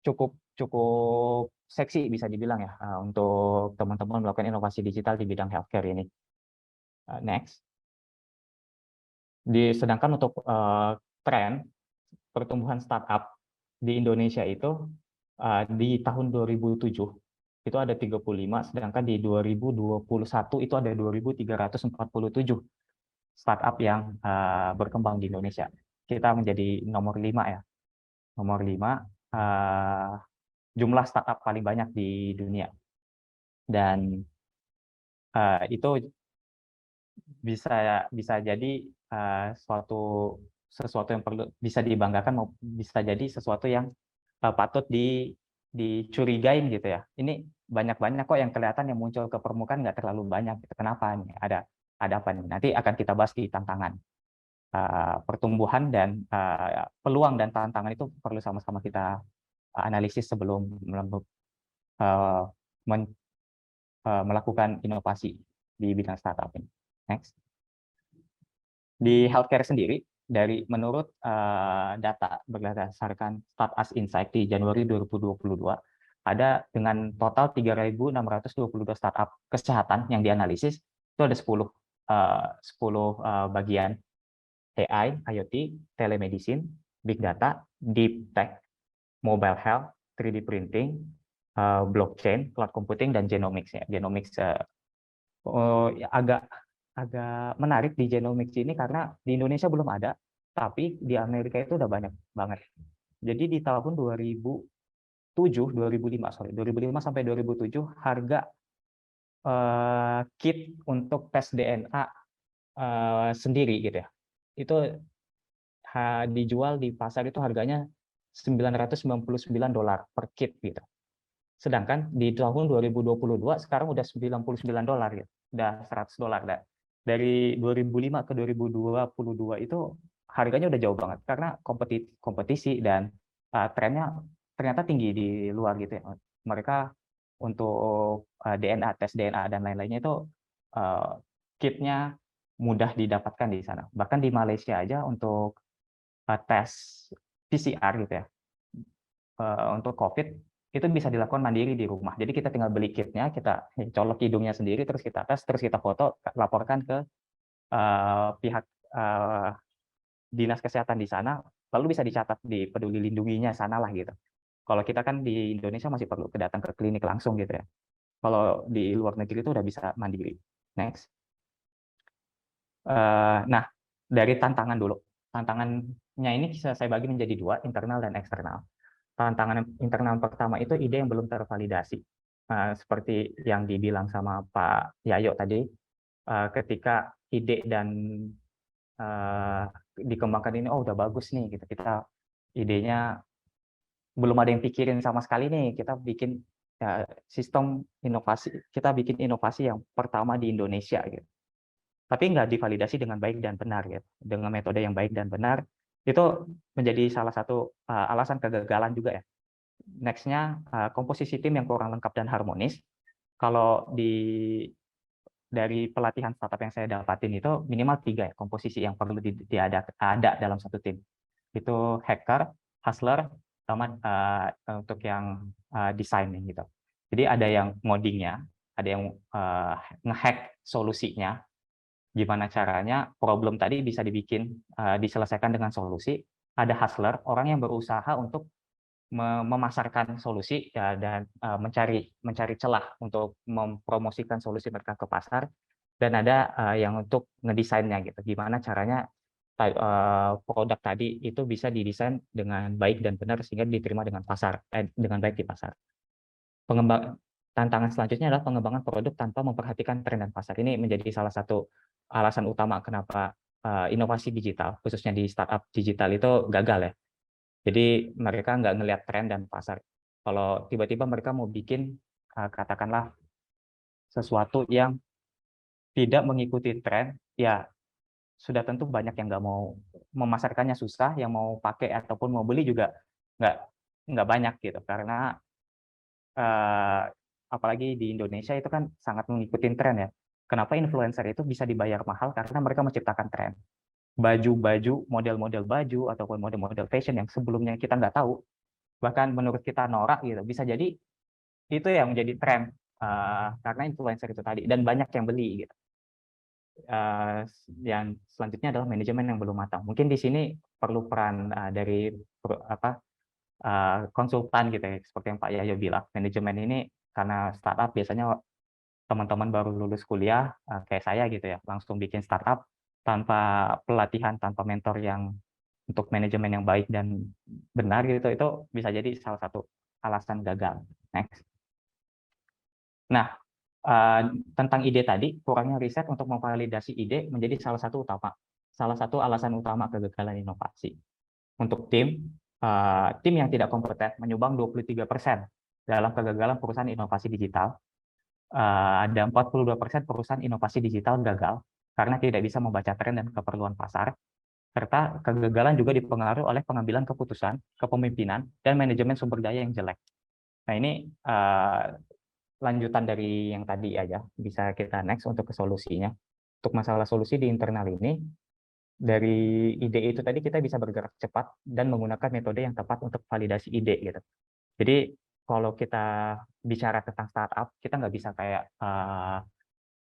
cukup seksi bisa dibilang ya untuk teman-teman melakukan inovasi digital di bidang healthcare ini. Next. Sedangkan untuk tren pertumbuhan startup di Indonesia itu di tahun 2007 itu ada 35, sedangkan di 2021 itu ada 2.347 startup yang berkembang di Indonesia. Kita menjadi nomor 5 ya. Nomor 5 jumlah startup paling banyak di dunia. Dan itu bisa jadi sesuatu yang perlu bisa dibanggakan, bisa jadi sesuatu yang patut dicurigain gitu ya. Ini banyak kok yang kelihatan yang muncul ke permukaan nggak terlalu banyak. Kenapa nih? Ada apa nih? Nanti akan kita bahas di tantangan. Pertumbuhan dan peluang dan tantangan itu perlu sama-sama kita analisis sebelum melakukan inovasi di bidang startup ini. Next. Di healthcare sendiri, menurut data berdasarkan StartUs Insight di Januari 2022, ada dengan total 3.622 startup kesehatan yang dianalisis, itu ada 10 bagian: AI, IoT, telemedicine, big data, deep tech, mobile health, 3D printing, blockchain, cloud computing, dan genomics ya. Genomics ya agak menarik di genomics ini karena di Indonesia belum ada, tapi di Amerika itu udah banyak banget. Jadi di tahun 2005 sampai 2007 harga kit untuk tes DNA sendiri gitu ya, itu dijual di pasar itu harganya $999 per kit gitu. Sedangkan di tahun 2022 sekarang udah $99 gitu. Udah $100 dah. Dari 2005 ke 2022 itu harganya udah jauh banget karena kompetisi dan trennya ternyata tinggi di luar gitu ya. Mereka untuk DNA, tes DNA dan lain-lainnya itu kitnya mudah didapatkan di sana. Bahkan di Malaysia aja untuk tes PCR gitu ya, untuk COVID itu bisa dilakukan mandiri di rumah. Jadi kita tinggal beli kitnya, kita colok hidungnya sendiri, terus kita tes, terus kita foto, laporkan ke pihak dinas kesehatan di sana, lalu bisa dicatat di peduli lindunginya sana lah gitu. Kalau kita kan di Indonesia masih perlu datang ke klinik langsung gitu ya. Kalau di luar negeri itu udah bisa mandiri. Next. Nah, dari tantangan dulu. Tantangannya ini saya bagi menjadi dua, internal dan eksternal. Tantangan internal pertama itu ide yang belum tervalidasi. Seperti yang dibilang sama Pak Yayo tadi, ketika ide dan dikembangkan ini, oh udah bagus nih, gitu. Kita idenya belum ada yang pikirin sama sekali nih, kita bikin sistem inovasi, kita bikin inovasi yang pertama di Indonesia gitu. Tapi nggak divalidasi dengan baik dan benar gitu, dengan metode yang baik dan benar, itu menjadi salah satu alasan kegagalan juga ya. Next-nya komposisi tim yang kurang lengkap dan harmonis. Kalau dari pelatihan startup yang saya dapatin itu minimal 3 ya komposisi yang perlu ada dalam satu tim. Itu hacker, hustler, sama untuk yang desainnya gitu. Jadi ada yang ngodingnya, ada yang ngehack solusinya. Gimana caranya problem tadi bisa diselesaikan dengan solusi. Ada hustler, orang yang berusaha untuk memasarkan solusi ya, dan mencari celah untuk mempromosikan solusi mereka ke pasar, dan ada yang untuk ngedesainnya gitu, gimana caranya produk tadi itu bisa didesain dengan baik dan benar sehingga diterima dengan baik di pasar. Tantangan selanjutnya adalah pengembangan produk tanpa memperhatikan tren dan pasar. Ini menjadi salah satu alasan utama kenapa inovasi digital khususnya di startup digital itu gagal ya. Jadi mereka nggak ngelihat tren dan pasar. Kalau tiba-tiba mereka mau bikin katakanlah sesuatu yang tidak mengikuti tren, ya sudah tentu banyak yang nggak mau memasarkannya, susah, yang mau pakai ataupun mau beli juga nggak banyak gitu. Karena apalagi di Indonesia itu kan sangat mengikuti tren ya. Kenapa influencer itu bisa dibayar mahal? Karena mereka menciptakan tren. Baju-baju, model-model baju, ataupun model-model fashion yang sebelumnya kita nggak tahu, bahkan menurut kita norak gitu, bisa jadi itu yang menjadi tren karena influencer itu tadi, dan banyak yang beli gitu. Yang selanjutnya adalah manajemen yang belum matang. Mungkin di sini perlu peran dari konsultan gitu ya, seperti yang Pak Yahyo bilang. Manajemen ini karena startup biasanya teman-teman baru lulus kuliah kayak saya gitu ya, langsung bikin startup tanpa pelatihan, tanpa mentor yang untuk manajemen yang baik dan benar gitu, itu bisa jadi salah satu alasan gagal. Next. Nah, tentang ide tadi, kurangnya riset untuk memvalidasi ide menjadi salah satu alasan utama kegagalan inovasi. Untuk tim yang tidak kompeten menyumbang 23% dalam kegagalan perusahaan inovasi digital. Ada 42% perusahaan inovasi digital gagal karena tidak bisa membaca tren dan keperluan pasar, serta kegagalan juga dipengaruhi oleh pengambilan keputusan, kepemimpinan, dan manajemen sumber daya yang jelek. Nah ini lanjutan dari yang tadi aja, bisa kita next untuk ke solusinya. Untuk masalah solusi di internal ini, dari ide itu tadi kita bisa bergerak cepat dan menggunakan metode yang tepat untuk validasi ide gitu. Jadi kalau kita bicara tentang startup, kita nggak bisa kayak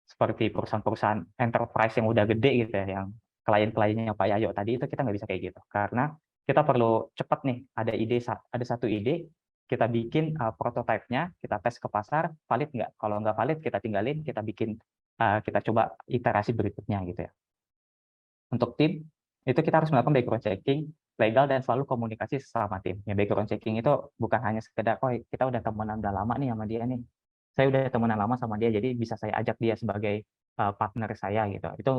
seperti perusahaan-perusahaan enterprise yang udah gede gitu ya, yang klien-kliennya Pak Yayo tadi, itu kita nggak bisa kayak gitu. Karena kita perlu cepat nih, ada satu ide, kita bikin prototipe-nya, kita tes ke pasar, valid nggak? Kalau nggak valid, kita tinggalin, kita bikin kita coba iterasi berikutnya gitu ya. Untuk tim, itu kita harus melakukan background checking, legal, dan selalu komunikasi sesama tim. Ya, background checking itu bukan hanya sekedar, oh kita udah temenan udah lama nih sama dia nih. Saya udah temenan lama sama dia, jadi bisa saya ajak dia sebagai partner saya gitu. Itu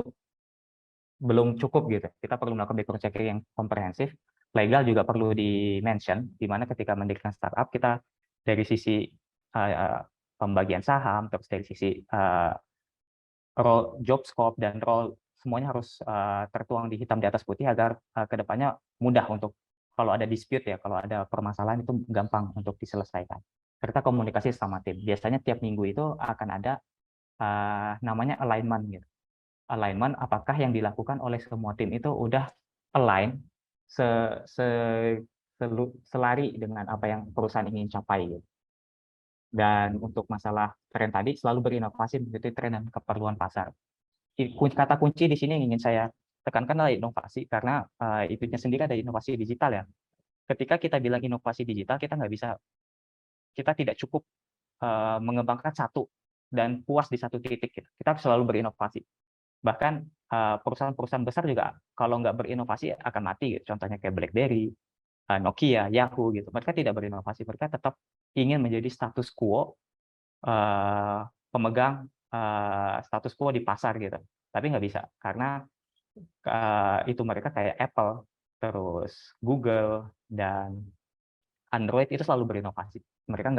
belum cukup gitu. Kita perlu melakukan background checking yang komprehensif. Legal juga perlu di-mention, di mana ketika mendirikan startup, kita dari sisi pembagian saham, terus dari sisi role, job scope, dan role, semuanya harus tertuang di hitam di atas putih agar kedepannya mudah untuk kalau ada dispute ya, kalau ada permasalahan itu gampang untuk diselesaikan. Serta komunikasi sama tim. Biasanya tiap minggu itu akan ada namanya alignment gitu. Alignment apakah yang dilakukan oleh semua tim itu udah align selari dengan apa yang perusahaan ingin capai gitu. Dan untuk masalah tren tadi selalu berinovasi mengikuti tren dan keperluan pasar. Kata kunci di sini yang ingin saya tekankan adalah inovasi, karena itunya sendiri ada inovasi digital ya. Ketika kita bilang inovasi digital, kita tidak cukup mengembangkan satu dan puas di satu titik. Kita selalu berinovasi. Bahkan perusahaan-perusahaan besar juga kalau nggak berinovasi akan mati. Gitu. Contohnya kayak BlackBerry, Nokia, Yahoo gitu. Mereka tidak berinovasi. Mereka tetap ingin menjadi status quo pemegang status quo di pasar gitu. Tapi nggak bisa karena itu mereka kayak Apple, terus Google dan Android itu selalu berinovasi. Mereka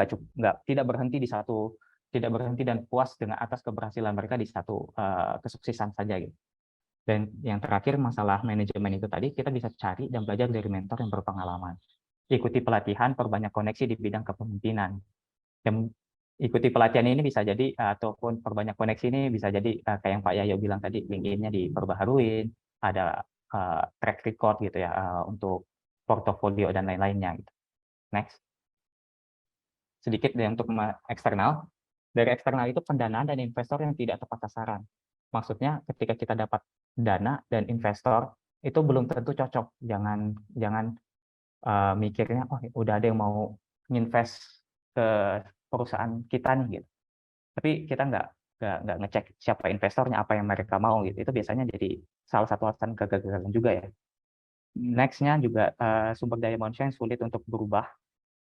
tidak berhenti di satu, tidak berhenti dan puas dengan atas keberhasilan mereka di satu kesuksesan saja gitu. Dan yang terakhir masalah manajemen itu tadi, kita bisa cari dan belajar dari mentor yang berpengalaman. Ikuti pelatihan, perbanyak koneksi di bidang kepemimpinan. Dan ikuti pelatihan ini bisa jadi ataupun perbanyak koneksi ini bisa jadi kayak yang Pak Yahyo bilang tadi, LinkedIn-nya diperbaharuin, ada track record gitu ya untuk portofolio dan lain-lainnya gitu. Next. Sedikit untuk eksternal. Dari eksternal itu pendanaan dan investor yang tidak tepat sasaran. Maksudnya ketika kita dapat dana dan investor itu belum tentu cocok. Jangan mikirnya oh udah ada yang mau invest ke perusahaan kita nih gitu. Tapi kita nggak ngecek siapa investornya, apa yang mereka mau gitu. Itu biasanya jadi salah satu alasan kegagalan juga ya. Next-nya juga sumber daya manusia yang sulit untuk berubah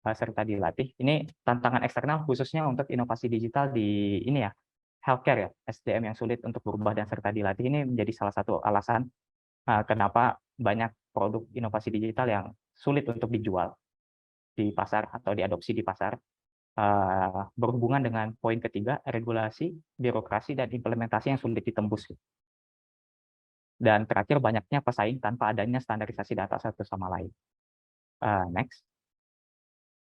serta dilatih. Ini tantangan eksternal khususnya untuk inovasi digital di ini ya, healthcare ya, SDM yang sulit untuk berubah dan serta dilatih ini menjadi salah satu alasan kenapa banyak produk inovasi digital yang sulit untuk dijual di pasar atau diadopsi di pasar. Berhubungan dengan poin ketiga, regulasi, birokrasi, dan implementasi yang sulit ditembus. Dan terakhir, banyaknya pesaing tanpa adanya standarisasi data satu sama lain. Next.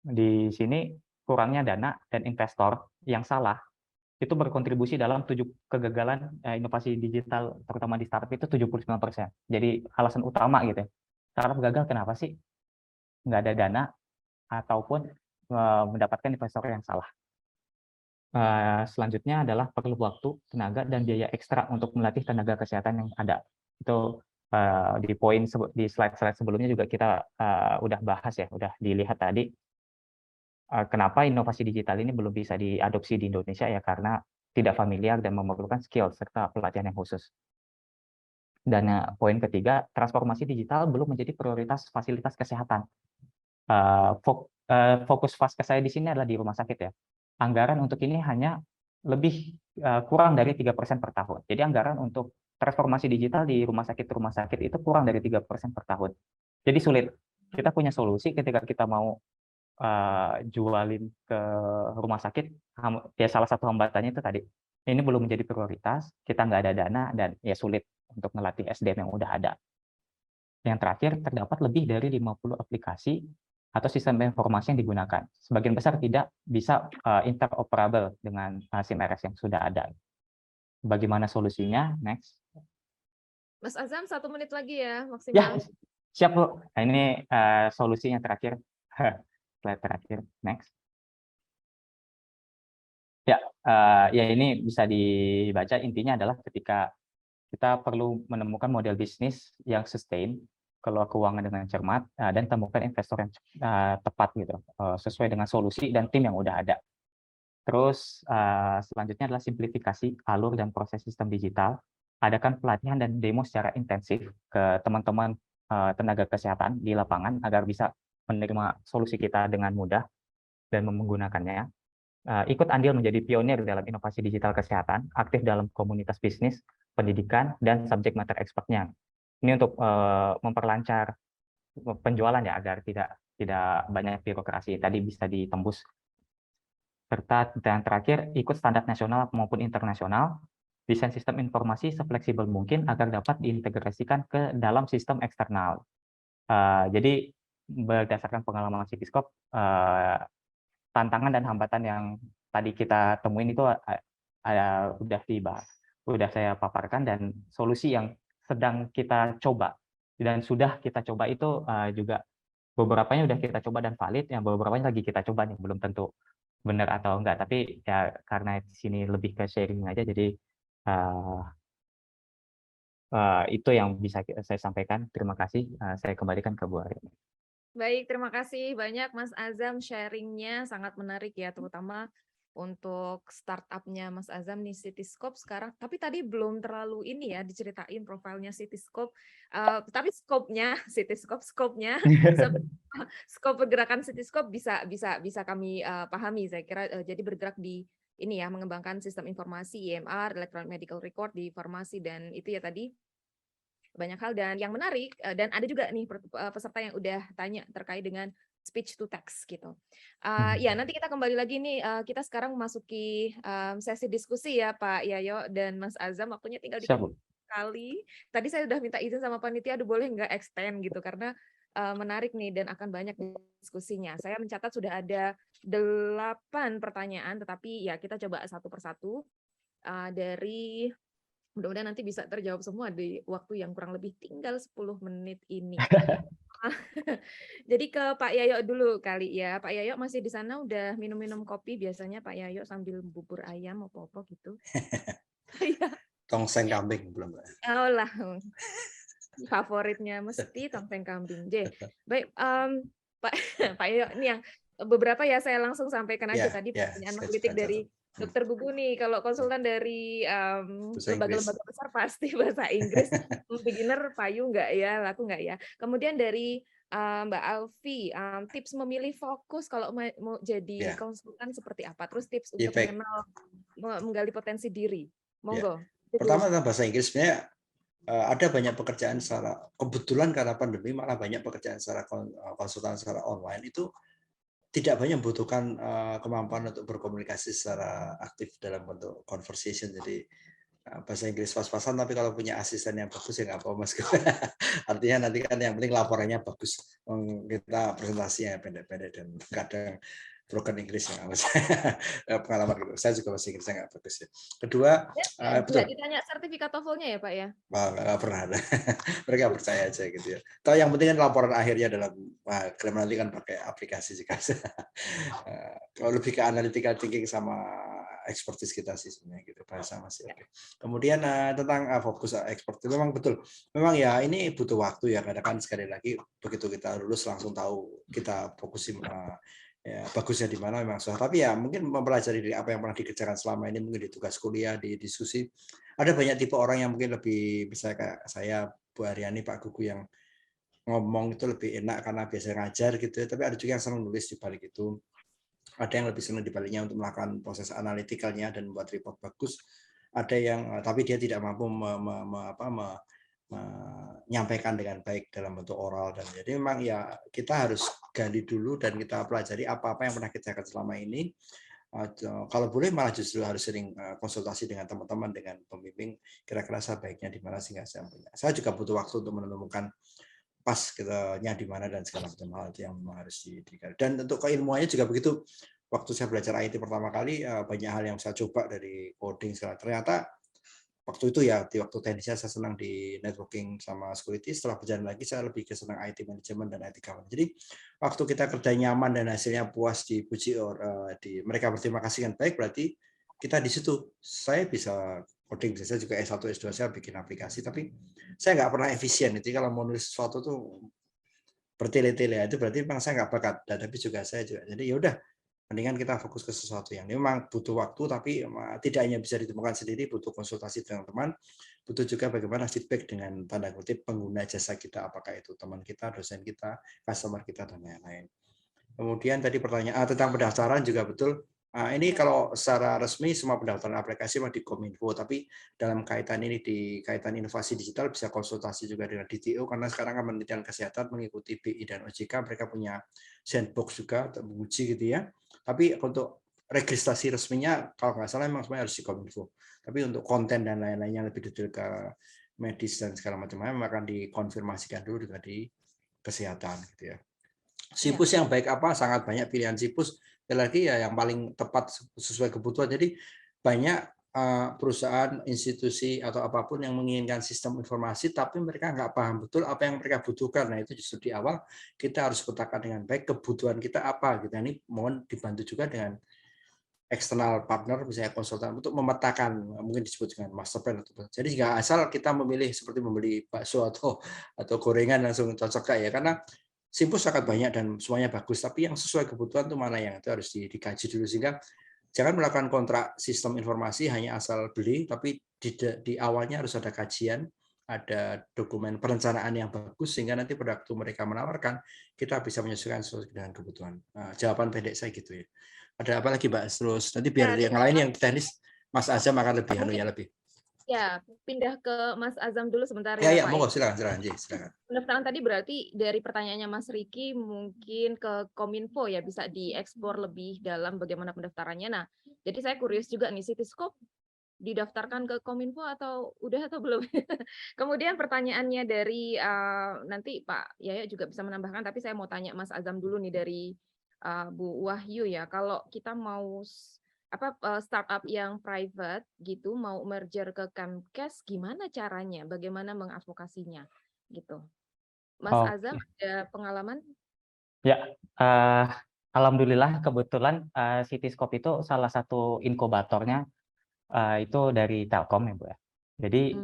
Di sini kurangnya dana dan investor yang salah itu berkontribusi dalam 7 kegagalan inovasi digital terutama di startup itu 79%. Jadi alasan utama gitu ya. Startup gagal kenapa sih? Nggak ada dana ataupun mendapatkan investor yang salah. Selanjutnya adalah perlu waktu, tenaga, dan biaya ekstra untuk melatih tenaga kesehatan yang ada. Itu di slide-slide sebelumnya juga kita udah bahas ya, udah dilihat tadi. Kenapa inovasi digital ini belum bisa diadopsi di Indonesia ya karena tidak familiar dan memerlukan skill serta pelatihan yang khusus. Dan poin ketiga, transformasi digital belum menjadi prioritas fasilitas kesehatan. Fokus vaskes saya di sini adalah di rumah sakit ya. Anggaran untuk ini hanya lebih kurang dari 3% per tahun. Jadi anggaran untuk transformasi digital di rumah sakit itu kurang dari 3% per tahun. Jadi sulit. Kita punya solusi ketika kita mau jualin ke rumah sakit, ya salah satu hambatannya itu tadi. Ini belum menjadi prioritas, kita nggak ada dana, dan ya sulit untuk melatih SDM yang udah ada. Yang terakhir, terdapat lebih dari 50 aplikasi atau sistem informasi yang digunakan. Sebagian besar tidak bisa interoperable dengan SIM RS yang sudah ada. Bagaimana solusinya? Next. Mas Azam, 1 menit lagi ya maksimal. Ya, siap Bu. Nah, ini solusinya terakhir. Slide terakhir, next. Ya, ya ini bisa dibaca, intinya adalah ketika kita perlu menemukan model bisnis yang sustain, kelola keuangan dengan cermat, dan temukan investor yang tepat gitu, sesuai dengan solusi dan tim yang udah ada. Terus selanjutnya adalah simplifikasi alur dan proses sistem digital. Adakan pelatihan dan demo secara intensif ke teman-teman tenaga kesehatan di lapangan agar bisa menerima solusi kita dengan mudah dan menggunakannya. Ikut andil menjadi pionir dalam inovasi digital kesehatan, aktif dalam komunitas bisnis, pendidikan, dan subject matter expert-nya. Ini untuk memperlancar penjualan ya, agar tidak banyak birokrasi tadi bisa ditembus. Serta yang terakhir, ikut standar nasional maupun internasional, desain sistem informasi sefleksibel mungkin agar dapat diintegrasikan ke dalam sistem eksternal. Jadi berdasarkan pengalaman Citiskop, tantangan dan hambatan yang tadi kita temuin itu udah saya paparkan, dan solusi yang sedang kita coba dan sudah kita coba itu juga beberapanya udah kita coba dan valid, yang beberapanya lagi kita coba nih, belum tentu benar atau enggak, tapi ya karena di sini lebih ke sharing aja, jadi itu yang bisa saya sampaikan. Terima kasih. Saya kembalikan ke Bu Aryani. Baik, terima kasih banyak Mas Azam, sharingnya sangat menarik ya, terutama untuk startup-nya Mas Azam nih, Citiskop sekarang. Tapi tadi belum terlalu ini ya diceritain profilnya Citiskop, tapi skopnya Citiskop, skopnya skop pergerakan Citiskop bisa kami pahami. Saya kira jadi bergerak di ini ya, mengembangkan sistem informasi EMR, electronic medical record di farmasi, dan itu ya tadi banyak hal. Dan yang menarik, dan ada juga nih peserta yang udah tanya terkait dengan speech to text gitu. Ya, nanti kita kembali lagi nih, kita sekarang memasuki sesi diskusi ya Pak Yayo dan Mas Azam, waktunya tinggal dikit sekali. Tadi saya udah minta izin sama panitia, aduh boleh nggak extend gitu, karena menarik nih dan akan banyak diskusinya. Saya mencatat sudah ada 8 pertanyaan, tetapi ya kita coba satu persatu. Dari mudah-mudahan nanti bisa terjawab semua di waktu yang kurang lebih tinggal 10 menit ini. Jadi ke Pak Yayo dulu kali ya. Pak Yayo masih di sana, udah minum-minum kopi biasanya Pak Yayo sambil bubur ayam apa-apa gitu. Tongseng kambing belum. Oh lah, favoritnya mesti tongseng kambing. Baik, Pak Yayo, ini yang beberapa ya saya langsung sampaikan aja tadi pertanyaan kritik dari Dokter Gugu nih. Kalau konsultan dari lembaga-lembaga besar pasti bahasa Inggris. Beginner payu nggak ya, laku nggak ya. Kemudian dari Mbak Alfi, tips memilih fokus kalau mau jadi konsultan seperti apa? Terus tips untuk mengenal, menggali potensi diri. Monggo. Pertama tentang bahasa Inggris, sebenarnya ada banyak pekerjaan secara kebetulan karena pandemi, malah banyak pekerjaan secara konsultan secara online itu tidak banyak membutuhkan kemampuan untuk berkomunikasi secara aktif dalam bentuk conversation. Jadi bahasa Inggris pas-pasan, tapi kalau punya asisten yang bagus ya nggak apa-apa Mas. Artinya nanti kan yang penting laporannya bagus, kita presentasinya pendek-pendek dan kadang broken Inggris ya, pengalaman gitu. Saya juga bahasa Inggrisnya nggak bagus ya. Kedua, betul. Ditanya sertifikat TOEFL-nya ya Pak ya? Nggak pernah ada. Mereka percaya aja gitu ya. Tahu yang penting kan laporan akhirnya dalam klaim nanti kan pakai aplikasi juga. Kalau lebih ke analytical thinking sama expertise kita sih sebenarnya gitu, bahasa masih oke. Kemudian tentang fokus expert itu memang betul. Memang ya ini butuh waktu ya, kadang kan sekali lagi begitu kita lulus langsung tahu kita fokusin ya, bagusnya di mana memang susah. Tapi ya mungkin mempelajari dari apa yang pernah dikerjakan selama ini, mungkin di tugas kuliah, di diskusi. Ada banyak tipe orang yang mungkin lebih bisa kayak saya, Bu Aryani, Pak Gugu, yang ngomong itu lebih enak karena biasa ngajar gitu ya. Tapi ada juga yang senang nulis di balik itu. Ada yang lebih senang di baliknya untuk melakukan proses analitikalnya dan membuat report bagus. Ada yang tapi dia tidak mampu menyampaikan dengan baik dalam bentuk oral, dan jadi memang ya kita harus gali dulu dan kita pelajari apa-apa yang pernah kita kerjakan selama ini. Kalau boleh malah justru harus sering konsultasi dengan teman-teman, dengan pembimbing, kira-kira sebaiknya di mana sehingga saya punya. Saya juga butuh waktu untuk menemukan pas kitanya di mana dan segala macam hal itu yang memang harus digali. Dan untuk keilmuannya juga begitu. Waktu saya belajar IT pertama kali, banyak hal yang saya coba dari coding segala. Ternyata waktu itu ya, di waktu teknisnya saya senang di networking sama security. Setelah berjalan lagi saya lebih ke senang IT management dan IT governance. Jadi waktu kita kerja nyaman dan hasilnya puas, dipuji, mereka berterima kasih dengan baik, berarti kita di situ. Saya bisa coding, saya juga S1, S2 saya bikin aplikasi, tapi saya nggak pernah efisien. Jadi kalau mau nulis sesuatu tuh bertele-tele, itu berarti memang saya nggak bakat. Dan tapi juga saya juga. Jadi ya udah, Mendingan kita fokus ke sesuatu yang memang butuh waktu, tapi tidak hanya bisa ditemukan sendiri, butuh konsultasi dengan teman, butuh juga bagaimana feedback dengan tanda kutip pengguna jasa kita, apakah itu teman kita, dosen kita, customer kita, dan lain-lain. Kemudian tadi pertanyaan tentang pendaftaran juga betul. Ini kalau secara resmi semua pendaftaran aplikasi di Kominfo, tapi dalam kaitan ini di kaitan inovasi digital bisa konsultasi juga dengan DTO, karena sekarang Kementerian Kesehatan mengikuti BI dan OJK, mereka punya sandbox juga untuk menguji gitu ya. Tapi untuk registrasi resminya kalau nggak salah memang semuanya harus di Kominfo. Tapi untuk konten dan lain-lainnya lebih detail ke medis dan segala macamnya akan dikonfirmasikan dulu dengan di kesehatan gitu ya. Sipus yang baik apa, sangat banyak pilihan sipus, lagi ya yang paling tepat sesuai kebutuhan. Jadi banyak perusahaan, institusi atau apapun yang menginginkan sistem informasi, tapi mereka nggak paham betul apa yang mereka butuhkan. Nah itu justru di awal kita harus petakan dengan baik kebutuhan kita apa. Gitu. Ini mohon dibantu juga dengan eksternal partner, misalnya konsultan, untuk memetakan, mungkin disebut dengan master plan. Jadi nggak asal kita memilih seperti membeli bakso atau gorengan langsung cocok ya, karena Simpus sangat banyak dan semuanya bagus, tapi yang sesuai kebutuhan itu mana yang itu harus dikaji dulu, sehingga jangan melakukan kontrak sistem informasi hanya asal beli, tapi di awalnya harus ada kajian, ada dokumen perencanaan yang bagus, sehingga nanti pada waktu mereka menawarkan, kita bisa menyesuaikan sesuai dengan kebutuhan. Nah, jawaban pendek saya gitu ya. Ada apa lagi, Mbak? Terus nanti biar yang lain yang teknis, Mas Azam akan lebih lebih. Ya, pindah ke Mas Azam dulu sebentar Ya, ya Pak. monggo, silakan. Pendaftaran tadi berarti dari pertanyaannya Mas Riki mungkin ke Kominfo ya, bisa dieksplor lebih dalam bagaimana pendaftarannya. Nah, jadi saya curious juga nih, Cityscope didaftarkan ke Kominfo atau udah atau belum? Kemudian pertanyaannya dari nanti Pak Yaya juga bisa menambahkan, tapi saya mau tanya Mas Azam dulu nih dari Bu Wahyu ya. Kalau kita mau startup yang private gitu mau merger ke Kemkes, gimana caranya? Bagaimana mengadvokasinya gitu? Mas Azam ada pengalaman? Ya, alhamdulillah kebetulan Cityscope itu salah satu inkubatornya itu dari Telkom ya Bu ya. Jadi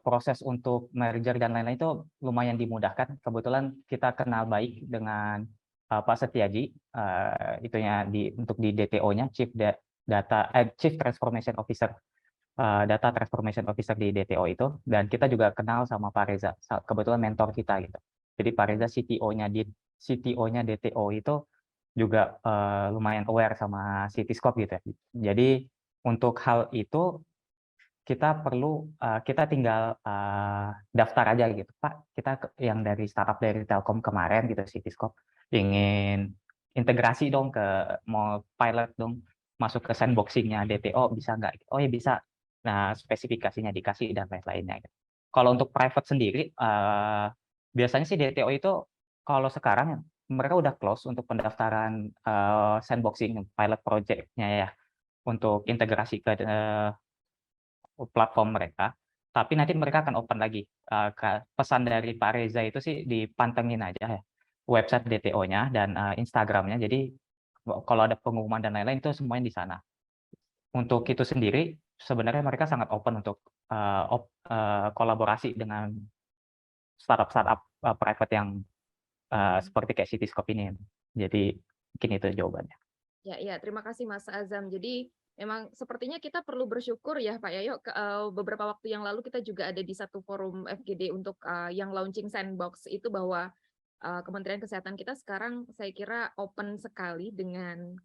proses untuk merger dan lain-lain itu lumayan dimudahkan. Kebetulan kita kenal baik dengan Pak Setiaji, itunya untuk di DTO-nya Chief Transformation Officer, Data Transformation Officer di DTO itu, dan kita juga kenal sama Pak Reza, kebetulan mentor kita gitu. Jadi Pak Reza CTO-nya DTO itu juga lumayan aware sama Cityscope gitu ya. Jadi untuk hal itu kita tinggal daftar aja gitu, Pak, kita yang dari startup dari Telkom kemarin gitu, Cityscope ingin integrasi dong mau pilot dong, masuk ke sandboxing-nya DTO, bisa nggak? Oh ya bisa. Nah, spesifikasinya dikasih dan lain-lainnya gitu. Kalau untuk private sendiri, biasanya sih DTO itu kalau sekarang mereka udah close untuk pendaftaran sandboxing pilot project-nya ya, untuk integrasi ke platform mereka, tapi nanti mereka akan open lagi. Pesan dari Pak Reza itu sih dipantengin aja ya, website DTO-nya dan Instagram-nya. Jadi kalau ada pengumuman dan lain-lain itu semuanya di sana. Untuk itu sendiri sebenarnya mereka sangat open untuk kolaborasi dengan startup private yang seperti kayak Cityscope ini. Jadi mungkin itu jawabannya. Ya, terima kasih Mas Azam. Jadi memang sepertinya kita perlu bersyukur ya Pak Yayo, beberapa waktu yang lalu kita juga ada di satu forum FGD untuk yang launching sandbox itu, bahwa Kementerian Kesehatan kita sekarang saya kira open sekali dengan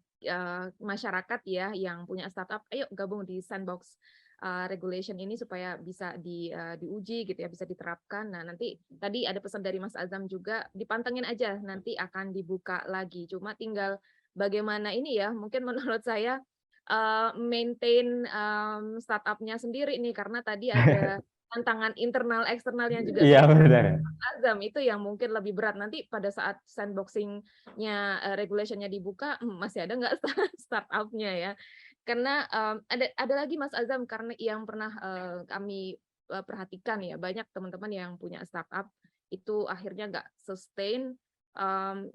masyarakat ya yang punya startup, ayo gabung di sandbox regulation ini supaya bisa diuji gitu ya, bisa diterapkan. Nah, nanti tadi ada pesan dari Mas Azam juga, dipantengin aja, nanti akan dibuka lagi. Cuma tinggal bagaimana ini ya, mungkin menurut saya maintain startup-nya sendiri nih, karena tadi ada tantangan internal eksternal yang juga Iya, saya benar. Azam itu yang mungkin lebih berat. Nanti pada saat sandboxing-nya regulation-nya dibuka, masih ada nggak startup-nya ya? Karena ada lagi Mas Azam, karena yang pernah kami perhatikan ya, banyak teman-teman yang punya startup itu akhirnya nggak sustain.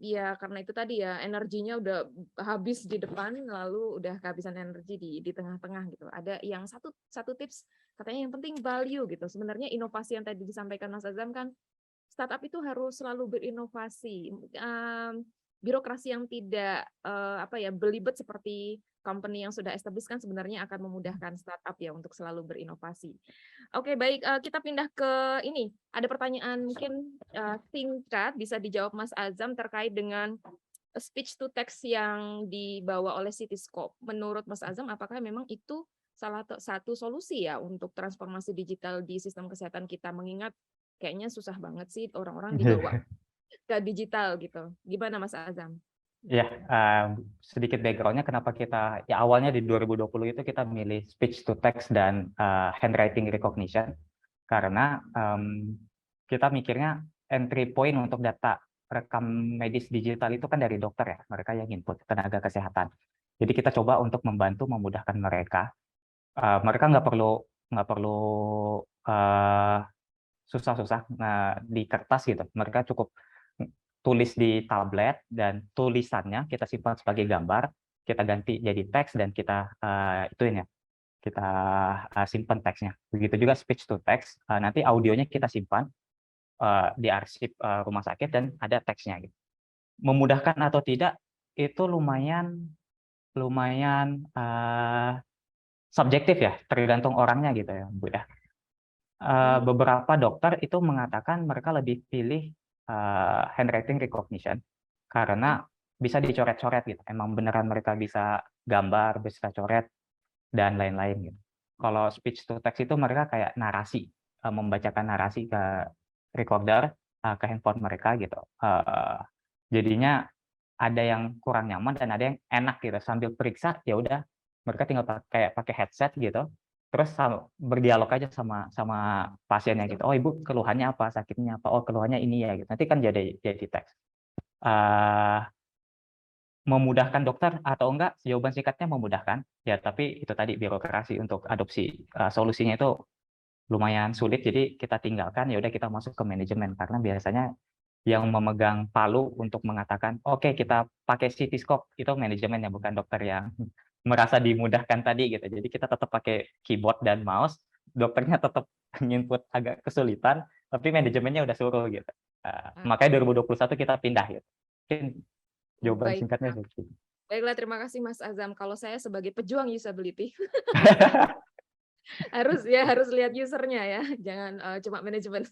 Ya karena itu tadi ya, energinya udah habis di depan, lalu udah kehabisan energi di tengah-tengah gitu. Ada yang satu tips katanya yang penting value gitu. Sebenarnya inovasi yang tadi disampaikan Mas Azam kan, startup itu harus selalu berinovasi. birokrasi yang tidak belibet seperti company yang sudah established kan sebenarnya akan memudahkan startup ya untuk selalu berinovasi. Oke, baik, kita pindah ke ini. Ada pertanyaan mungkin singkat bisa dijawab Mas Azam terkait dengan speech to text yang dibawa oleh Cityscope. Menurut Mas Azam, apakah memang itu salah satu solusi ya untuk transformasi digital di sistem kesehatan kita? Mengingat kayaknya susah banget sih orang-orang dibawa ke digital gitu. Gimana Mas Azam? Ya, sedikit background-nya kenapa kita ya awalnya di 2020 itu kita milih speech to text dan handwriting recognition karena kita mikirnya entry point untuk data rekam medis digital itu kan dari dokter ya, mereka yang input tenaga kesehatan. Jadi kita coba untuk membantu memudahkan mereka. Mereka nggak perlu susah-susah di kertas gitu. Mereka cukup tulis di tablet dan tulisannya kita simpan sebagai gambar, kita ganti jadi teks dan kita kita simpan teksnya. Begitu juga speech to text, nanti audionya kita simpan di arsip rumah sakit dan ada teksnya gitu. Memudahkan atau tidak itu lumayan subjektif ya, tergantung orangnya gitu ya, Bu ya. Beberapa dokter itu mengatakan mereka lebih pilih handwriting recognition karena bisa dicoret-coret gitu. Emang beneran mereka bisa gambar, bisa coret dan lain-lain gitu. Kalau speech to text itu mereka kayak narasi, membacakan narasi ke recorder, ke handphone mereka gitu. Jadinya ada yang kurang nyaman dan ada yang enak gitu. Sambil periksa ya udah mereka tinggal pakai headset gitu. Terus berdialog aja sama pasiennya gitu. Oh ibu keluhannya apa, sakitnya apa? Oh keluhannya ini ya gitu. Nanti kan jadi teks. Memudahkan dokter atau enggak? Jawaban singkatnya memudahkan. Ya tapi itu tadi birokrasi untuk adopsi solusinya itu lumayan sulit. Jadi kita tinggalkan ya udah kita masuk ke manajemen karena biasanya yang memegang palu untuk mengatakan oke kita pakai Cityscope itu manajemennya bukan dokter yang merasa dimudahkan tadi gitu. Jadi kita tetap pakai keyboard dan mouse, dokternya tetap input agak kesulitan, tapi manajemennya udah suruh gitu. Makanya 2021 kita pindah gitu. Mungkin jawaban singkatnya seperti itu. Baiklah, terima kasih Mas Azam. Kalau saya sebagai pejuang usability harus lihat usernya ya, jangan cuma manajemen.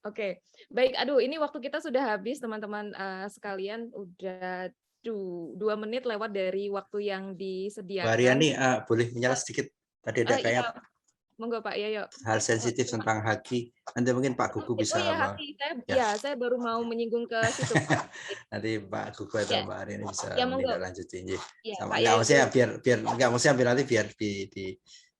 Oke, baik. Aduh, ini waktu kita sudah habis teman-teman sekalian, udah 2 menit lewat dari waktu yang disediakan. Mbak Aryani, boleh menyala sedikit? Tadi ada kayak monggo Pak Yayo. Hal sensitif tentang haki. Nanti mungkin Pak Gugu bisa. Oh ya, haki. Saya baru mau menyinggung ke situ. Nanti Pak Gugu atau Mbak Aryani bisa menindaklanjuti. Sama maksudnya biar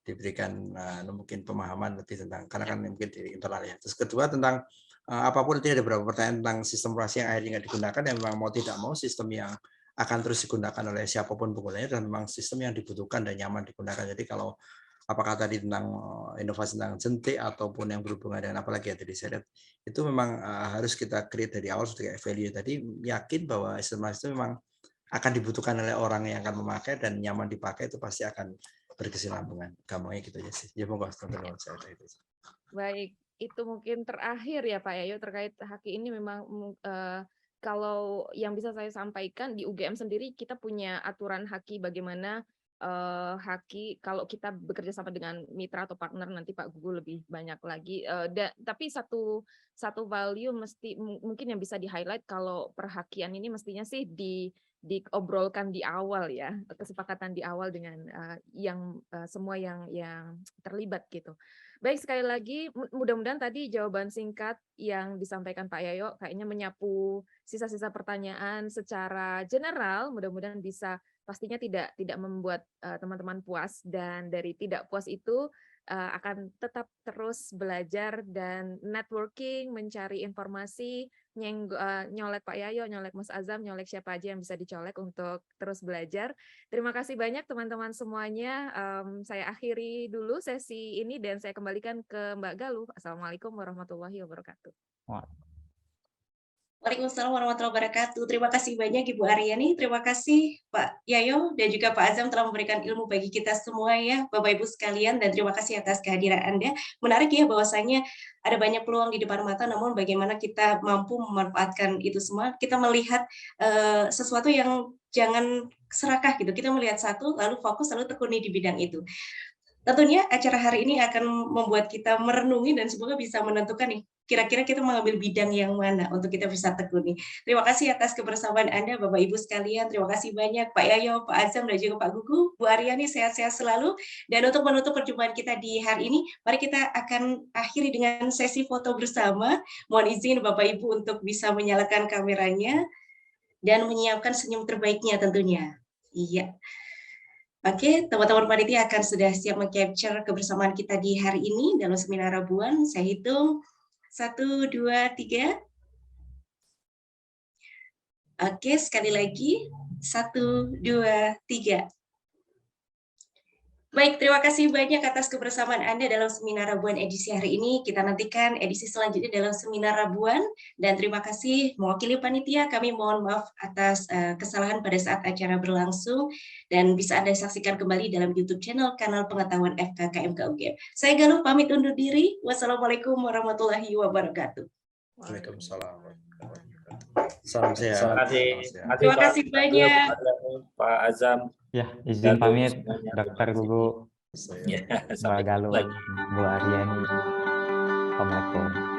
diberikan mungkin pemahaman lebih tentang karena kan mungkin di internal ya. Terus kedua tentang apapun nanti ada beberapa pertanyaan tentang sistem operasi yang akhirnya nggak digunakan yang memang mau tidak mau sistem yang akan terus digunakan oleh siapapun penggunanya dan memang sistem yang dibutuhkan dan nyaman digunakan. Jadi kalau apakah tadi tentang inovasi tentang jentik ataupun yang berhubungan dengan apalagi ya tadi saya lihat itu memang harus kita create dari awal sebagai value tadi yakin bahwa sistem itu memang akan dibutuhkan oleh orang yang akan memakai dan nyaman dipakai itu pasti akan berkesinambungan. Gampangnya gitu aja sih. Ya monggo teman-teman saya itu. Baik, itu mungkin terakhir ya Pak Yayo terkait haki ini memang kalau yang bisa saya sampaikan di UGM sendiri kita punya aturan haki bagaimana haki kalau kita bekerja sama dengan mitra atau partner nanti Pak Gugu lebih banyak lagi. Tapi satu value mungkin yang bisa di highlight kalau perhakian ini mestinya sih diobrolkan di awal ya, kesepakatan di awal dengan yang semua yang terlibat gitu. Baik, sekali lagi mudah-mudahan tadi jawaban singkat yang disampaikan Pak Yayo kayaknya menyapu sisa-sisa pertanyaan secara general, mudah-mudahan bisa pastinya tidak membuat teman-teman puas dan dari tidak puas itu akan tetap terus belajar dan networking, mencari informasi, nyolek Pak Yayo, nyolek Mas Azam, nyolek siapa aja yang bisa dicolek untuk terus belajar. Terima kasih banyak teman-teman semuanya. Saya akhiri dulu sesi ini dan saya kembalikan ke Mbak Galuh. Assalamualaikum warahmatullahi wabarakatuh. Waalaikumsalam warahmatullahi wabarakatuh. Terima kasih banyak Ibu Aryani, terima kasih Pak Yayo dan juga Pak Azam telah memberikan ilmu bagi kita semua ya, Bapak Ibu sekalian, dan terima kasih atas kehadiran Anda. Menarik ya bahwasanya ada banyak peluang di depan mata, namun bagaimana kita mampu memanfaatkan itu semua. Kita melihat sesuatu yang jangan serakah gitu. Kita melihat satu, lalu fokus, lalu tekuni di bidang itu. Tentunya acara hari ini akan membuat kita merenungi dan semoga bisa menentukan nih, kira-kira kita mengambil bidang yang mana untuk kita bisa tekuni. Terima kasih atas kebersamaan Anda, Bapak Ibu sekalian. Terima kasih banyak Pak Yayo, Pak Azam, dan juga Pak Gugu. Bu Aryani, sehat-sehat selalu. Dan untuk menutup perjumpaan kita di hari ini, mari kita akan akhiri dengan sesi foto bersama. Mohon izin Bapak Ibu untuk bisa menyalakan kameranya dan menyiapkan senyum terbaiknya tentunya. Iya. Oke, teman-teman panitia akan sudah siap meng-capture kebersamaan kita di hari ini dalam seminar Rabuan. Saya hitung 1, 2, 3. Oke, sekali lagi 1, 2, 3. Baik, terima kasih banyak atas kebersamaan Anda dalam seminar Rabuan edisi hari ini. Kita nantikan edisi selanjutnya dalam seminar Rabuan. Dan terima kasih mewakili panitia, kami mohon maaf atas kesalahan pada saat acara berlangsung. Dan bisa Anda saksikan kembali dalam YouTube channel Kanal Pengetahuan FKKMK UGM. Saya Galuh pamit undur diri. Wassalamualaikum warahmatullahi wabarakatuh. Waalaikumsalam. Salam sehat. Terima kasih. Terima kasih banyak. Pak Azam. Ya, izin Galuh pamit, semuanya. Dr. Gugu, Ya, Mbak sampai Galuh, lagi. Bu Aryani. Assalamualaikum.